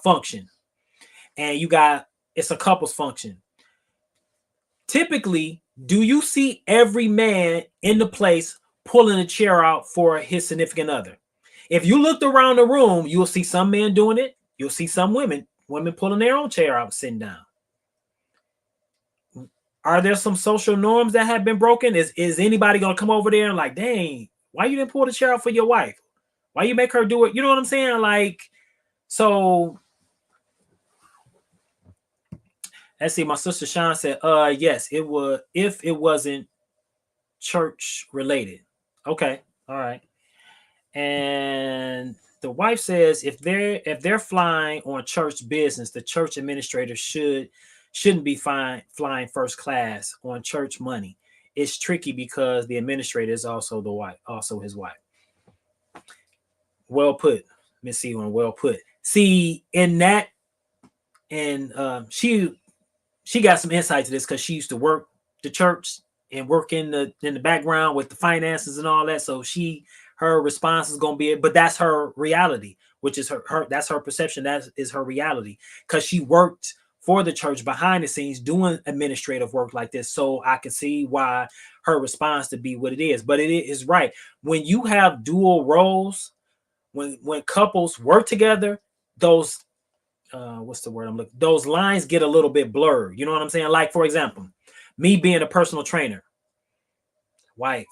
function. And it's a couples function. Typically, do you see every man in the place pulling a chair out for his significant other? If you looked around the room, you'll see some men doing it. You'll see some women pulling their own chair out, sitting down. Are there some social norms that have been broken? Is anybody gonna come over there and like, dang, why you didn't pull the chair out for your wife? Why you make her do it? You know what I'm saying? Like, so. Let's see. My sister Sean said, yes, it would if it wasn't church related. Okay. All right. And the wife says if they're flying on church business, the church administrator shouldn't be flying first class on church money. It's tricky because the administrator is also his wife. Well put, Miss Ewan. Well put. See, in that, and she got some insight to this because she used to work the church and work in the background with the finances and all that. So her response is gonna be, but that's her reality, which is her that's her perception. That is her reality because she worked for the church behind the scenes doing administrative work like this. So I can see why her response to be what it is. But it is right. When you have dual roles, when couples work together, those what's the word I'm looking? Those lines get a little bit blurred. You know what I'm saying? Like, for example, me being a personal trainer, wife,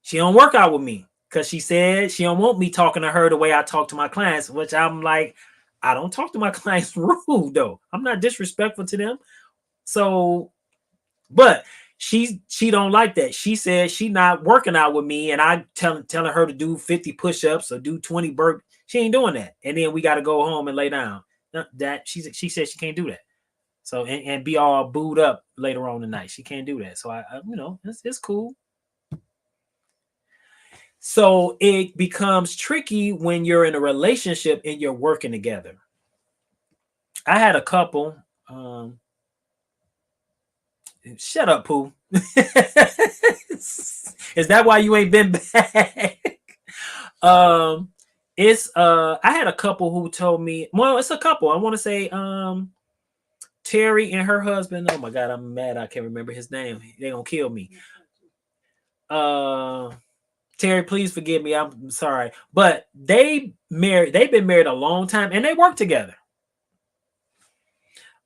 she don't work out with me because she said she don't want me talking to her the way I talk to my clients, which I'm like, I don't talk to my clients rude though. I'm not disrespectful to them. So, but she don't like that. She said she not working out with me, and I telling her to do 50 push-ups or do 20 burpees. She ain't doing that, and then we got to go home and lay down. That she said she can't do that. So and be all booed up later on tonight. She can't do that. So I it's cool. So it becomes tricky when you're in a relationship and you're working together. I had a couple. Shut up, Pooh. Is that why you ain't been back? I had a couple who told me, well, it's a couple. I want to say Terry and her husband. Oh my God, I'm mad I can't remember his name. They're gonna kill me. Terry, please forgive me. I'm sorry. But they've been married a long time and they work together.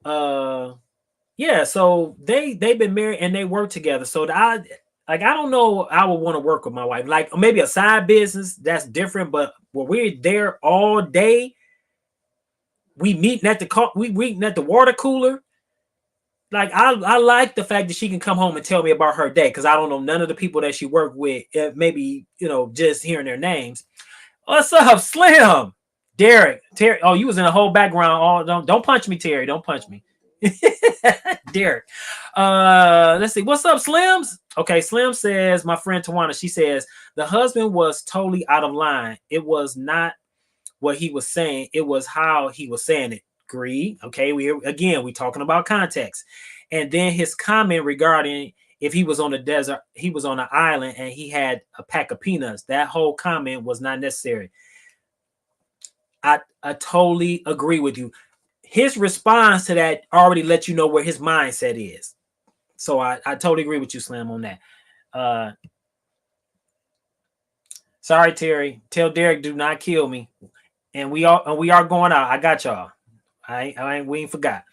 Yeah, so they've been married and they work together. So I don't know, I would want to work with my wife. Like maybe a side business, that's different, but when we're there all day, we meeting at the water cooler. Like I like the fact that she can come home and tell me about her day because I don't know none of the people that she worked with. Maybe just hearing their names. What's up, Slim? Derek, Terry. Oh, you was in the whole background. Oh, don't punch me, Terry. Don't punch me. Derek. Let's see. What's up, Slims? Okay, Slim says, my friend Tawana, she says, the husband was totally out of line. It was not what he was saying. It was how he was saying it. Agreed. Okay, we talking about context. And then his comment regarding if he was on the desert, he was on an island and he had a pack of peanuts. That whole comment was not necessary. I totally agree with you. His response to that already let you know where his mindset is. So I totally agree with you, Slim, on that. Sorry, Terry. Tell Derek, do not kill me. And we are going out. I got y'all. We ain't forgot.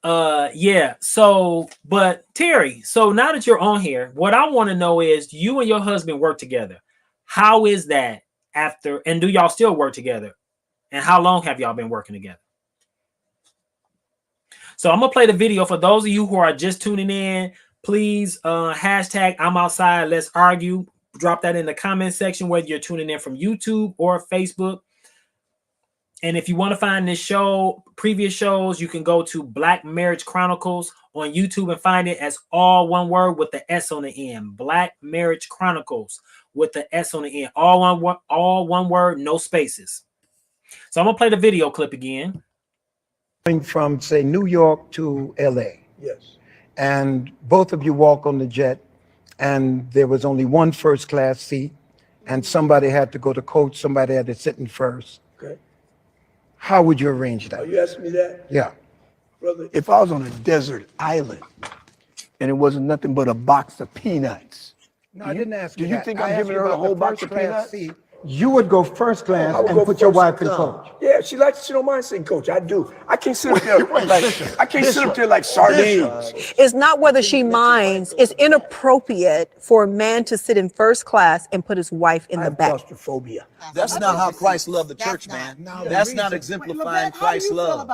Yeah. So, but Terry, so now that you're on here, what I want to know is you and your husband work together. How is that after, and do y'all still work together? And how long have y'all been working together? So I'm gonna play the video for those of you who are just tuning in. Please hashtag I'm outside. Let's argue. Drop that in the comment section, whether you're tuning in from YouTube or Facebook. And if you want to find this show, previous shows, you can go to Black Marriage Chronicles on YouTube and find it as all one word with the S on the end. Black Marriage Chronicles with the S on the end. All one word, no spaces. So I'm gonna play the video clip again. From, say, New York to LA. Yes. And both of you walk on the jet, and there was only one first class seat, and somebody had to go to coach, somebody had to sit in first. Okay. How would you arrange that? Are you asking me that? Yeah. Brother, if I was on a desert island and it wasn't nothing but a box of peanuts. No, I didn't ask you Do you that. think I I'm asked giving you her a about whole the box of first class peanuts? seat. You would go first class I would and go put your first wife in class. coach. Yeah, she don't mind saying coach. I do. I can't sit up there like sardines. It's not whether she minds. It's inappropriate for a man to sit in first class and put his wife in I the have back. claustrophobia. That's not how Christ loved the church, man. That's not exemplifying Christ's love.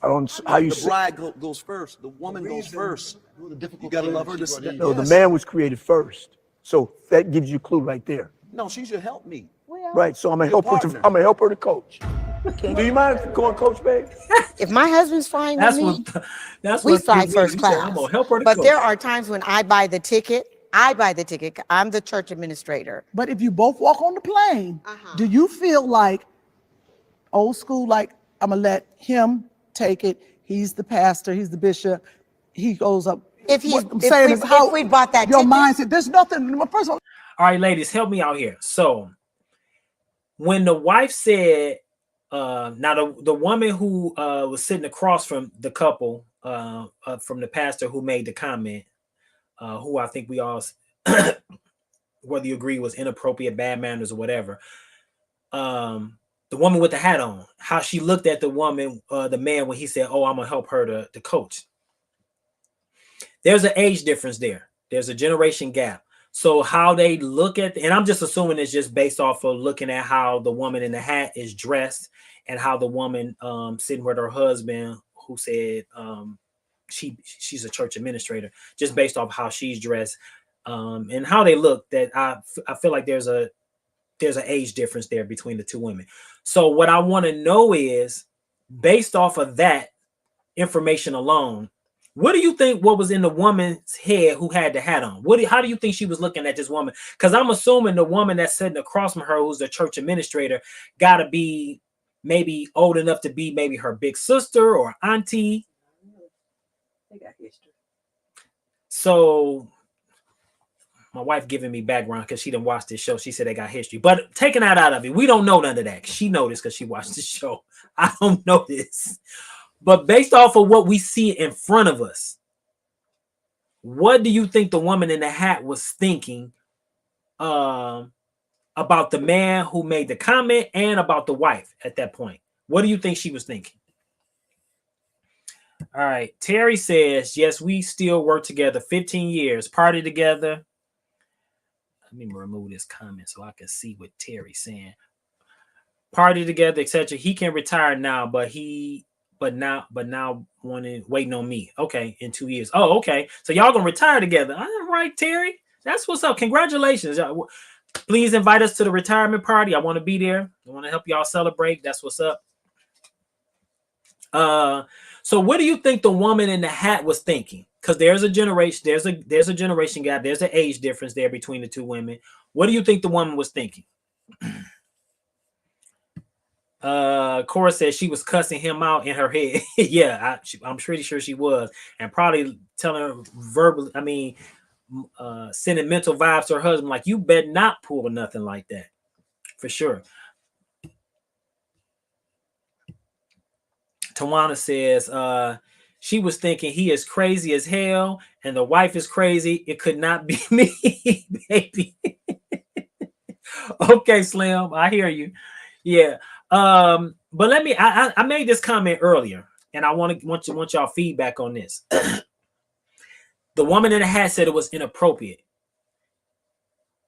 I don't. How you The say? bride goes first. The woman goes first. You gotta love her. No, the man was created first. So that gives you a clue right there. No, she's your helpmate. Right. So I'm gonna help her. I'm gonna help her to coach. Okay. Do you mind going coach, babe? If my husband's flying with me, we fly first class. I'm gonna help her to But coach. there are times when I buy the ticket. I'm the church administrator. But if you both walk on the plane, do you feel like old school, like I'm gonna let him take it? He's the pastor, he's the bishop, he goes up. If we bought that your ticket, mindset, there's nothing. First of all, All right, ladies, help me out here. So when the wife said, now the woman who was sitting across from the couple, from the pastor who made the comment, who I think we all, whether you agree was inappropriate, bad manners or whatever, the woman with the hat on, how she looked at the woman, the man, when he said, oh, I'm gonna help her to coach. There's an age difference there. There's a generation gap. So how they look at, and I'm just assuming it's just based off of looking at how the woman in the hat is dressed and how the woman sitting with her husband, who said she's a church administrator, just based off how she's dressed and how they look, that I feel like there's an age difference there between the two women. So what I want to know is, based off of that information alone, what do you think what was in the woman's head who had the hat on? How do you think she was looking at this woman? Because I'm assuming the woman that's sitting across from her, who's the church administrator, got to be maybe old enough to be maybe her big sister or auntie. They got history. So my wife giving me background because she didn't watch this show. She said they got history, but taking that out of it, we don't know none of that. She knows this because she watched the show. I don't know this. But based off of what we see in front of us, what do you think the woman in the hat was thinking about the man who made the comment and about the wife at that point? What do you think she was thinking? All right. Terry says, yes, we still work together 15 years, party together. Let me remove this comment so I can see what Terry's saying. Party together, etc. He can retire now, but now waiting on me. Okay, in 2 years. Oh, okay. So y'all gonna retire together. All right, Terry. That's what's up. Congratulations. Please invite us to the retirement party. I want to be there. I want to help y'all celebrate. That's what's up. So what do you think the woman in the hat was thinking? Because there's a generation, there's a generation gap, there's an age difference there between the two women. What do you think the woman was thinking? Cora says she was cussing him out in her head. Yeah, I'm pretty sure she was, and probably telling her verbally. I mean, sending mental vibes to her husband, like you better not pull nothing like that, for sure. Tawana says, she was thinking he is crazy as hell, and the wife is crazy. It could not be me, baby. Okay, Slim, I hear you. Yeah. But let me. I made this comment earlier, and I want y'all feedback on this. The woman in the hat said it was inappropriate.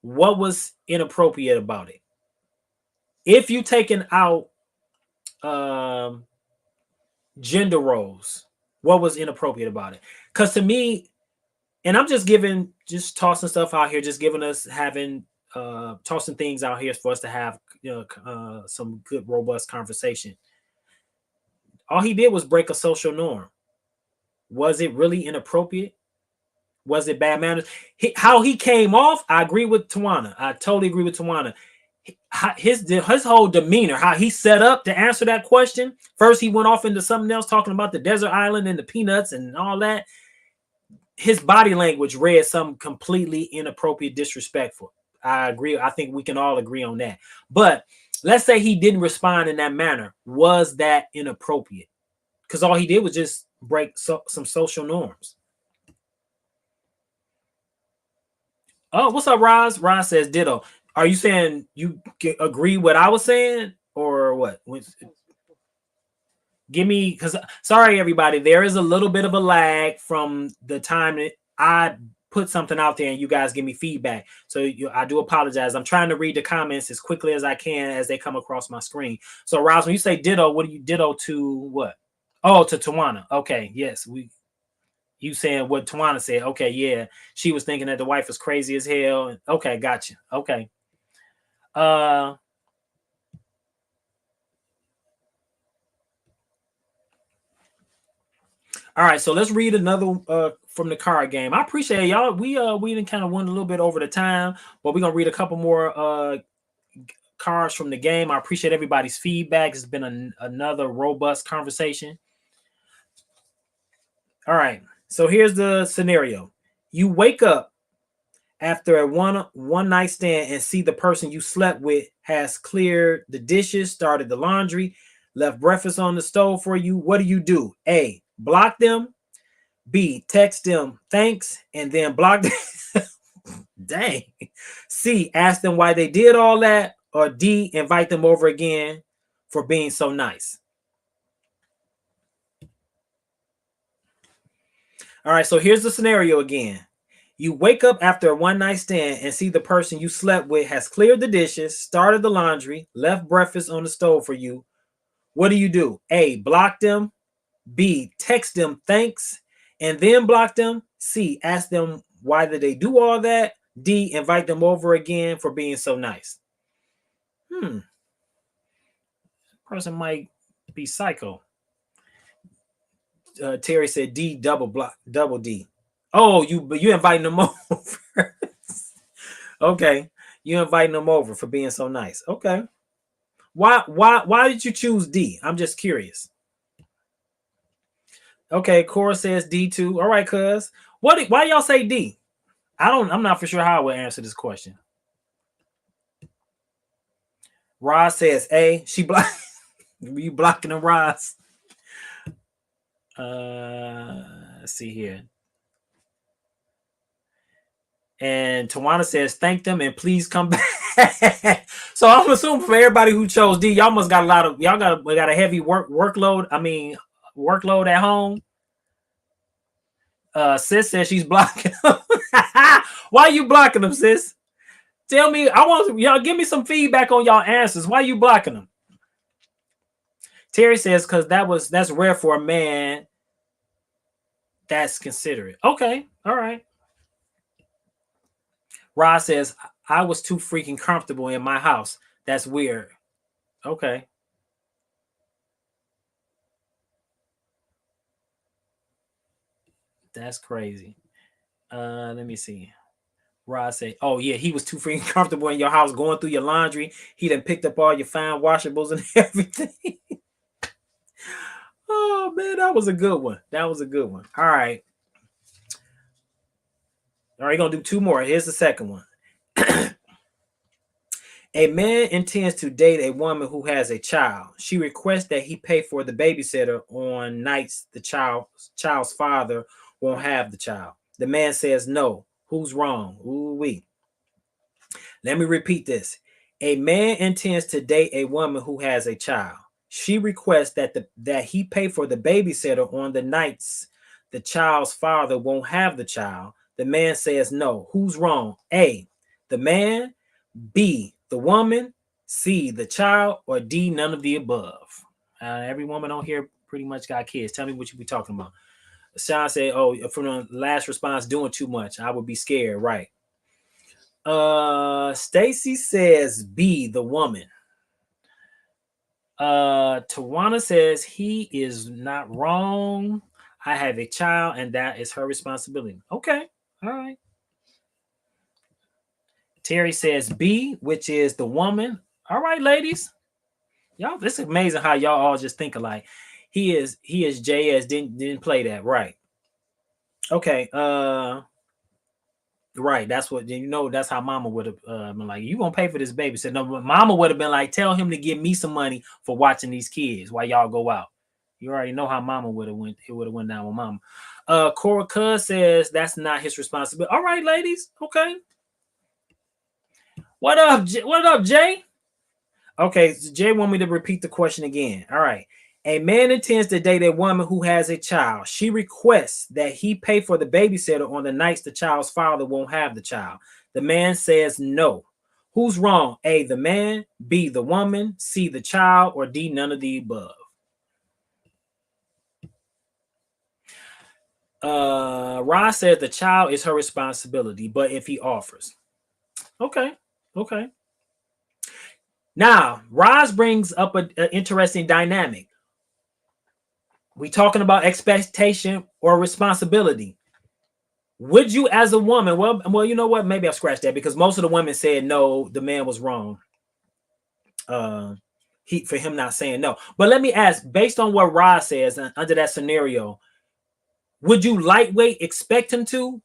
What was inappropriate about it? If you taken out gender roles, what was inappropriate about it? Because to me, and I'm just tossing stuff out here, just giving us tossing things out here for us to have some good, robust conversation. All he did was break a social norm. Was it really inappropriate? Was it bad manners? How he came off, I agree with Tawana. I totally agree with Tawana. His whole demeanor, how he set up to answer that question. First, he went off into something else, talking about the desert island and the peanuts and all that. His body language read something completely inappropriate, disrespectful. I agree. I think we can all agree on that. But let's say he didn't respond in that manner. Was that inappropriate? Because all he did was just break some social norms. Oh, what's up, Roz? Roz says ditto. Are you saying you agree what I was saying or what? Give me, because sorry, everybody, there is a little bit of a lag from the time that I put something out there and you guys give me feedback. So I do apologize. I'm trying to read the comments as quickly as I can as they come across my screen. So, Roz, when you say ditto, what do you ditto to what? Oh, to Tawana. Okay, yes, you saying what Tawana said. Okay, yeah. She was thinking that the wife was crazy as hell. Okay, gotcha. Okay. All right, so let's read another from the card game. I appreciate y'all. We didn't kind of went a little bit over the time, but we're gonna read a couple more cards from the game. I appreciate everybody's feedback. It's been another robust conversation. All right, so here's the scenario. You wake up after a one night stand and see the person you slept with has cleared the dishes, started the laundry, left breakfast on the stove for you. What do? A, block them. B, text them thanks and then block them. Dang. C, ask them why they did all that. Or D, invite them over again for being so nice. All right, so here's the scenario again. You wake up after a one night stand and see the person you slept with has cleared the dishes, started the laundry, left breakfast on the stove for you. What do? A, block them. B, text them thanks and then block them. C, ask them why did they do all that. D, invite them over again for being so nice. Person might be psycho. Terry said D, double D. Oh, you inviting them over. Okay, you inviting them over for being so nice. Okay, why did you choose D? I'm just curious. Okay, Cora says D too. All right, cuz. Why y'all say D? I'm not for sure how I would answer this question. Roz says A. She block. You blocking them, Roz? Let's see here. And Tawana says, thank them and please come back. So I'm assuming for everybody who chose D, y'all must got got a heavy workload. I mean, workload at home. Sis says she's blocking them. Why are you blocking them, sis? Tell me, I want y'all give me some feedback on y'all answers. Why are you blocking them? Terry says, because that's rare for a man that's considerate. Okay, all right. Rod says, I was too freaking comfortable in my house. That's weird. Okay. That's crazy. Let me see. Rod said, "Oh yeah, he was too freaking comfortable in your house, going through your laundry. He done picked up all your fine washables and everything." Oh man, that was a good one. That was a good one. All right, gonna do two more. Here's the second one. A man intends to date a woman who has a child. She requests that he pay for the babysitter on nights the child's father won't have the child. The man says no. Who's wrong? Ooh wee. Let me repeat this. A man intends to date a woman who has a child. She requests that he pay for the babysitter on the nights the child's father won't have the child. The man says no. Who's wrong? A, the man, B, the woman, C, the child, or D, none of the above. Every woman on here pretty much got kids. Tell me what you be talking about. Sean said, "Oh, from the last response, doing too much. I would be scared." Right. Stacy says B, the woman. Tawana says he is not wrong. I have a child, and that is her responsibility. Okay. All right. Terry says B, which is the woman. All right, ladies. Y'all, this is amazing how y'all all just think alike. He is JS, didn't play that. Right. Okay. Right. That's what that's how mama would have been like, you gonna pay for this babysitter. No, mama would have been like, tell him to give me some money for watching these kids while y'all go out. You already know how mama would have went. It would have went down with mama. Cora Cuz says that's not his responsibility. All right, ladies. Okay. What up, Jay? Okay, so Jay want me to repeat the question again. All right. A man intends to date a woman who has a child. She requests that he pay for the babysitter on the nights the child's father won't have the child. The man says no. Who's wrong? A, the man, B, the woman, C, the child, or D, none of the above. Ross says the child is her responsibility, but if he offers. Okay. Now, Roz brings up an interesting dynamic. We talking about expectation or responsibility. Would you, as a woman, well, you know what? Maybe I'll scratch that because most of the women said no, the man was wrong. For him not saying no. But let me ask, based on what Roz says under that scenario, would you lightweight expect him to?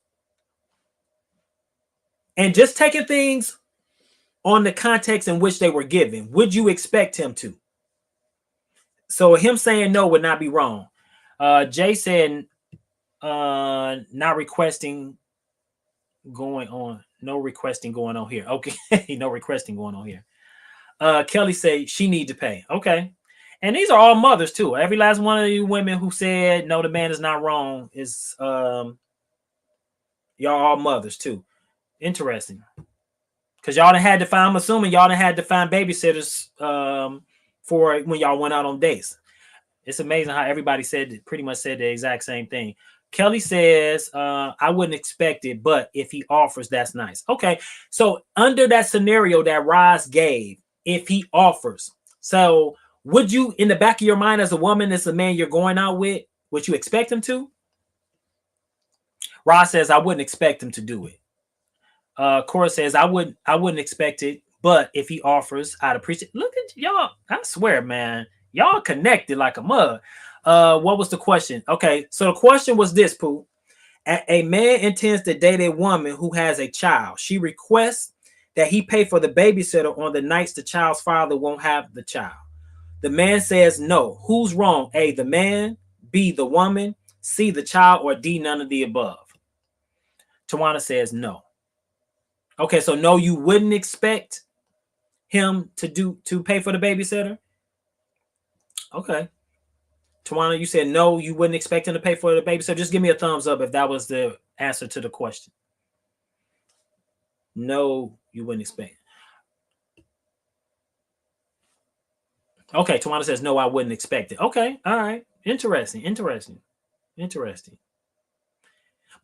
And just taking things on the context in which they were given, would you expect him to? So him saying no would not be wrong. Jay said not requesting going on. No requesting going on here. Okay. No requesting going on here. Kelly said she need to pay. Okay. And these are all mothers too. Every last one of you women who said no, the man is not wrong is y'all all mothers too. Interesting. Because y'all done had to find, I'm assuming y'all done had to find babysitters for when y'all went out on dates. It's amazing how everybody pretty much said the exact same thing. Kelly says, I wouldn't expect it, but if he offers, that's nice. Okay. So under that scenario that Roz gave, if he offers, so would you, in the back of your mind as a woman, as a man you're going out with, would you expect him to? Roz says, I wouldn't expect him to do it. Cora says, I wouldn't expect it, but if he offers, I'd appreciate it. Look at y'all. I swear, man. Y'all connected like a mug. What was the question? Okay, so the question was this, Pooh. A man intends to date a woman who has a child. She requests that he pay for the babysitter on the nights the child's father won't have the child. The man says no. Who's wrong? A, the man, B, the woman, C, the child, or D, none of the above. Tawana says no. Okay, so no, you wouldn't expect him to pay for the babysitter? Okay. Tawana, you said no, you wouldn't expect him to pay for the babysitter. Just give me a thumbs up if that was the answer to the question. No, you wouldn't expect. Okay, Tawana says no, I wouldn't expect it. Okay, all right. Interesting.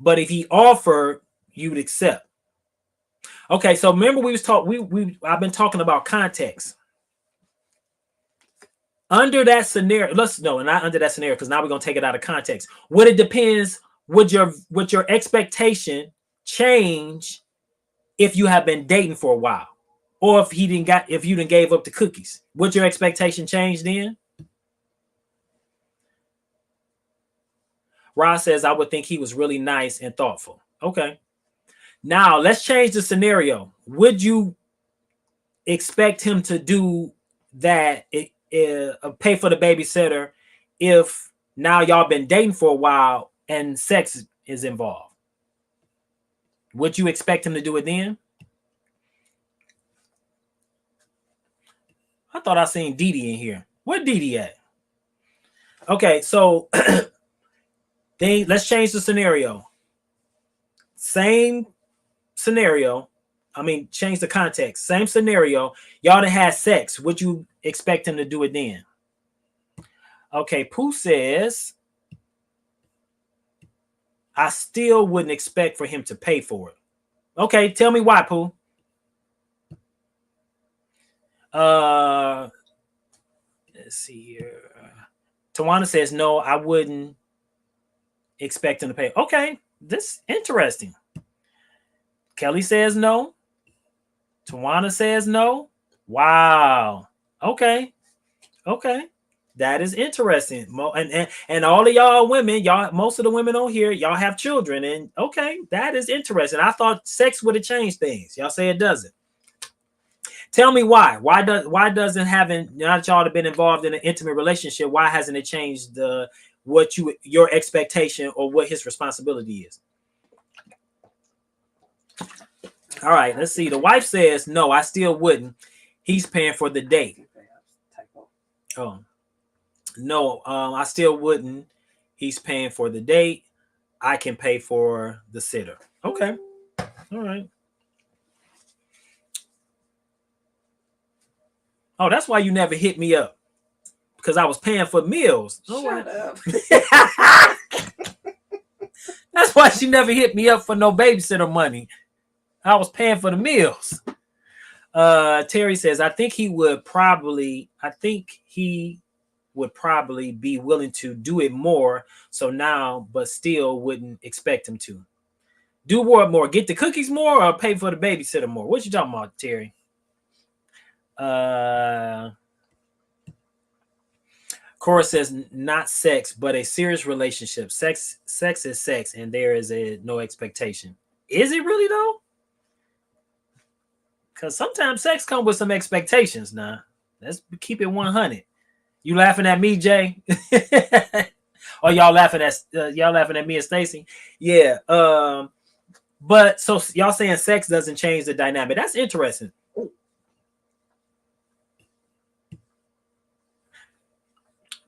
But if he offered, you would accept. Okay, so remember I've been talking about context. Under that scenario, not under that scenario, because now we're gonna take it out of context. What it depends would your expectation change if you have been dating for a while, or if you didn't gave up the cookies? Would your expectation change then? Ross says, I would think he was really nice and thoughtful. Okay. Now let's change the scenario. Would you expect him to do that, pay for the babysitter, if now y'all been dating for a while and sex is involved? Would you expect him to do it then? I thought I seen Dee Dee in here. Where Dee Dee at? Okay, so let's change the scenario. Same scenario. I mean, change the context. Same scenario. Y'all done had sex. Would you expect him to do it then? Okay, Pooh says, I still wouldn't expect for him to pay for it. Okay, tell me why, Pooh. Let's see here. Tawana says, no, I wouldn't expect him to pay. Okay, this is interesting. Kelly says no. Tawana says no. Wow. Okay. That is interesting. And all of y'all women, most of the women on here, y'all have children. And okay, that is interesting. I thought sex would have changed things. Y'all say it doesn't. Tell me why. Why doesn't having, now that y'all have been involved in an intimate relationship, why hasn't it changed your expectation or what his responsibility is? All right, let's see. The wife says, no, I still wouldn't. He's paying for the date. Oh, no, I still wouldn't. He's paying for the date. I can pay for the sitter. Okay. All right. Oh, that's why you never hit me up. Because I was paying for meals. Shut up. That's why she never hit me up for no babysitter money. I was paying for the meals. Terry says, I think he would probably be willing to do it more. So now, but still wouldn't expect him to. Do what more? Get the cookies more or pay for the babysitter more? What you talking about, Terry? Cora says, not sex, but a serious relationship. Sex is sex, and there is no expectation. Is it really though? Because sometimes sex comes with some expectations. Now, let's keep it 100. You laughing at me, Jay? Or y'all laughing at me and Stacy? Yeah. But so y'all saying sex doesn't change the dynamic. That's interesting.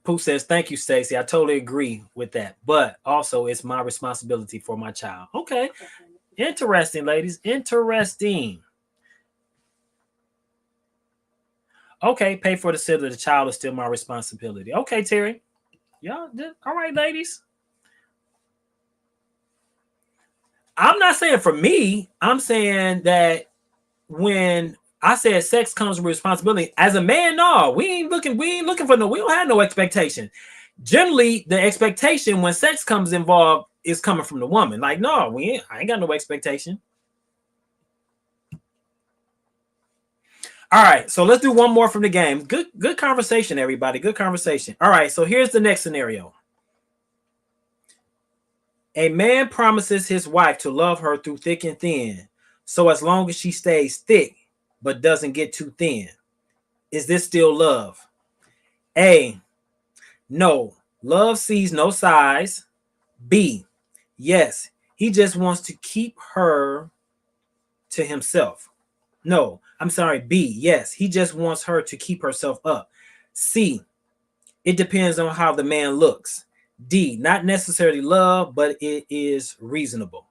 Pooh says, thank you, Stacy. I totally agree with that. But also, it's my responsibility for my child. Okay. Interesting, ladies. Interesting. Okay, pay for the sitter. The child is still my responsibility. Okay, Terry. Y'all, all right, ladies. I'm not saying for me. I'm saying that when I said sex comes with responsibility, as a man, no, we ain't looking for no, we don't have no expectation. Generally, the expectation when sex comes involved is coming from the woman. Like, no, I ain't got no expectation. All right, so let's do one more from the game. Good conversation, everybody. Good conversation. All right, so here's the next scenario. A man promises his wife to love her through thick and thin. So as long as she stays thick, but doesn't get too thin, is this still love? A, no, love sees no size. B, yes, he just wants to keep her to himself. No, I'm sorry. B, yes, he just wants her to keep herself up. C, it depends on how the man looks. D, not necessarily love, but it is reasonable.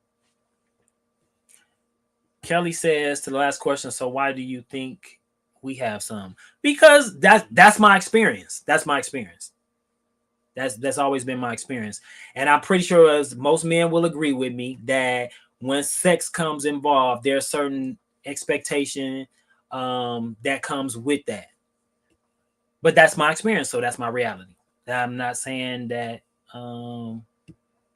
Kelly says to the last question, so why do you think we have some? Because that's my experience. That's my experience. That's always been my experience. And I'm pretty sure as most men will agree with me that when sex comes involved, there's certain expectation that comes with that. But that's my experience, so that's my reality. I'm not saying that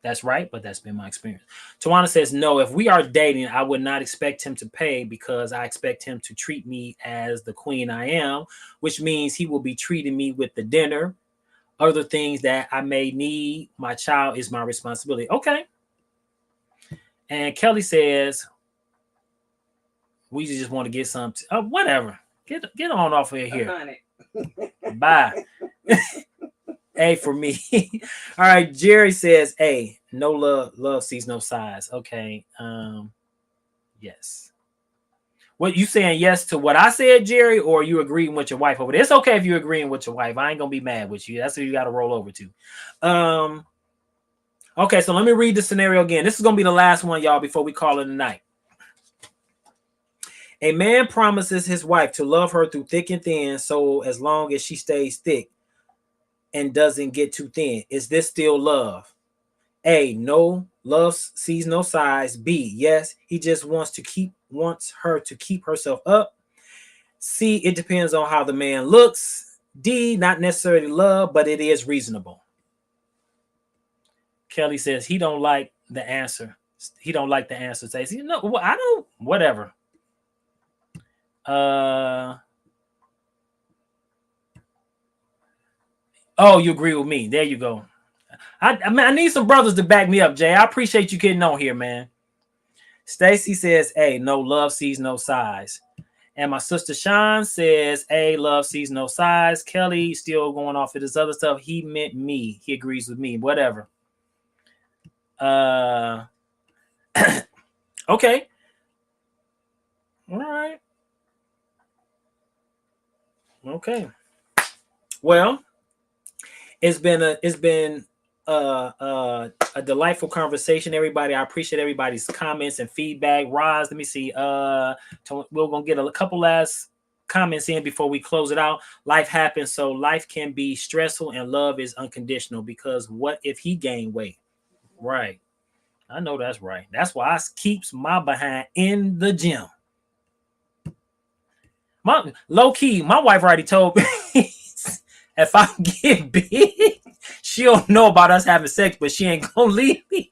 That's right, but that's been my experience. Tawana says, no, if we are dating, I would not expect him to pay because I expect him to treat me as the queen I am, which means he will be treating me with the dinner, other things that I may need. My child is my responsibility. Okay. And Kelly says, we just want to get some, whatever. Get on off of here. Bye. A for me. All right. Jerry says, A, no love sees no size. Okay. Yes. What you saying yes to what I said, Jerry, or you agreeing with your wife over there? It's okay if you're agreeing with your wife. I ain't gonna be mad with you. That's who you got to roll over to. Okay, so let me read the scenario again. This is gonna be the last one, y'all, before we call it a night. A man promises his wife to love her through thick and thin, so as long as she stays thick and doesn't get too thin. Is this still love? A, no, love sees no size. B, yes, he just wants her to keep herself up. C, it depends on how the man looks. D, not necessarily love, but it is reasonable. Kelly says he don't like the answer. He don't like the answer. Says, you know, I don't, whatever. Oh, you agree with me. There you go. I need some brothers to back me up, Jay. I appreciate you getting on here, man. Stacy says, hey, no, love sees no size. And my sister Sean says, hey, love sees no size. Kelly still going off of this other stuff. He meant me. He agrees with me. Whatever. Okay. All right. Okay. Well, it's been a delightful conversation, everybody. I appreciate everybody's comments and feedback. Roz, let me see. We're gonna get a couple last comments in before we close it out. Life happens, so life can be stressful, and love is unconditional. Because what if he gained weight? Right. I know that's right. That's why I keeps my behind in the gym. My low key, my wife already told me if I get big, she don't know about us having sex, but she ain't gonna leave me.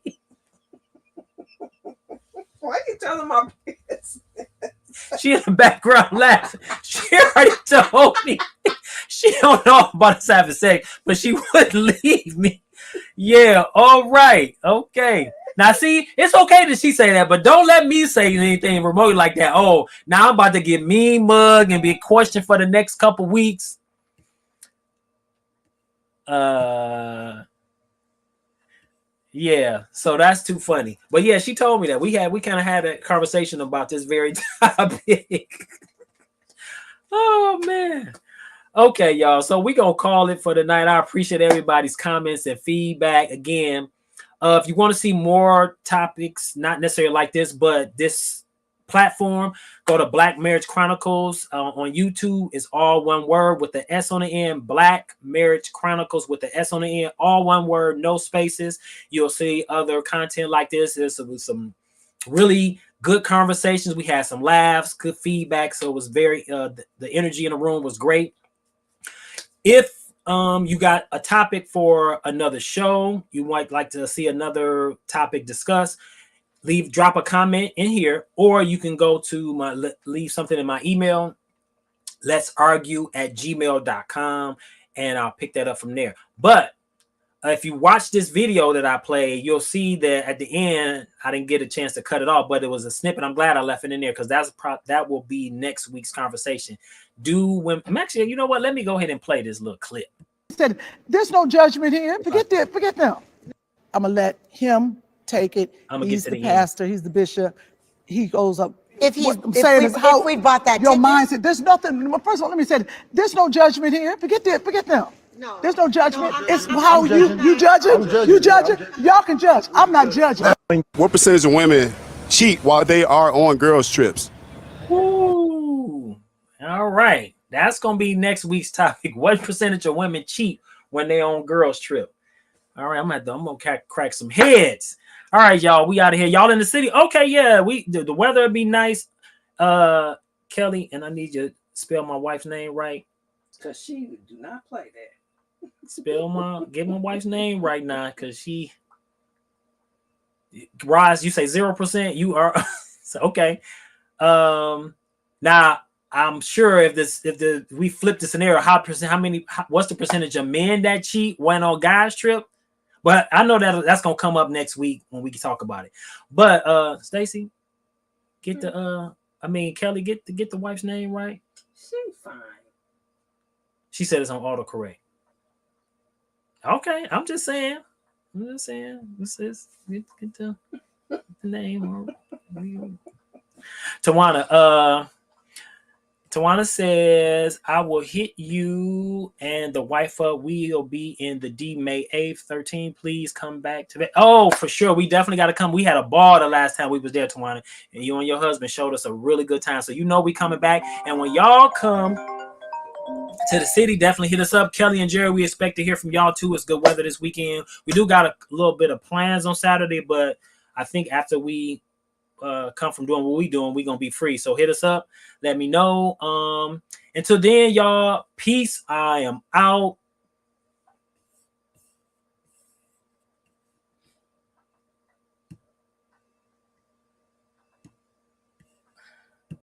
Why you telling my business? She in the background laughing. She already told me she don't know about us having sex, but she wouldn't leave me. Yeah, all right, okay. Now, see, it's okay that she say that, but don't let me say anything remotely like that. Oh, now I'm about to get mean mug and be questioned for the next couple weeks. Yeah, so that's too funny. But yeah, she told me that we kind of had a conversation about this very topic. Oh man. Okay, y'all. So we gonna call it for the night. I appreciate everybody's comments and feedback. Again, if you want to see more topics, not necessarily like this, but this platform, go to Black Marriage Chronicles on YouTube. It's all one word with the S on the end. Black Marriage Chronicles with the S on the end. All one word, no spaces. You'll see other content like this. There's some really good conversations. We had some laughs, good feedback. So it was very the energy in the room was great. If you got a topic for another show, you might like to see another topic discussed, drop a comment in here, or you can go to leave something in my email, letsargue@gmail.com, and I'll pick that up from there. But if you watch this video that I played, you'll see that at the end, I didn't get a chance to cut it off, but it was a snippet. I'm glad I left it in there because that will be next week's conversation. Actually, you know what? Let me go ahead and play this little clip. Said, there's no judgment here. Forget them. I'm going to let him take it. He's the pastor. He's the bishop. He goes up. If we bought that your ticket, mindset, there's nothing. First of all, let me say, there's no judgment here. Forget them. No, there's no judgment. It's how you judge it. You judge it. Y'all can judge. I'm not judging. What percentage of women cheat while they are on girls' trips? Ooh. All right. That's going to be next week's topic. What percentage of women cheat when they're on girls' trip? All right. I'm going to crack some heads. All right, y'all. We out of here. Y'all in the city? Okay, yeah. The weather would be nice. Kelly, and I need you to spell my wife's name right. Because she do not play that. Get my wife's name right now, because she Roz, you say 0%. You are so okay. Now I'm sure if we flip the scenario, what's the percentage of men that cheat went on guys trip? But I know that's gonna come up next week when we can talk about it. But Stacy, get the Kelly, get the wife's name right. She fine. She said it's on autocorrect. Okay, I'm just saying. This is get the name. Tawana says, I will hit you and the wife up. We'll be in the D May 8th, 13. Please come back to that. Oh, for sure. We definitely got to come. We had a ball the last time we was there, Tawana, and you and your husband showed us a really good time. So we coming back. And when y'all come to the city, definitely hit us up. Kelly and Jerry, we expect to hear from y'all too. It's good weather this weekend. We do got a little bit of plans on Saturday, but I think after we come from doing what we doing, we gonna be free. So hit us up, let me know. Until then, y'all, peace. I am out.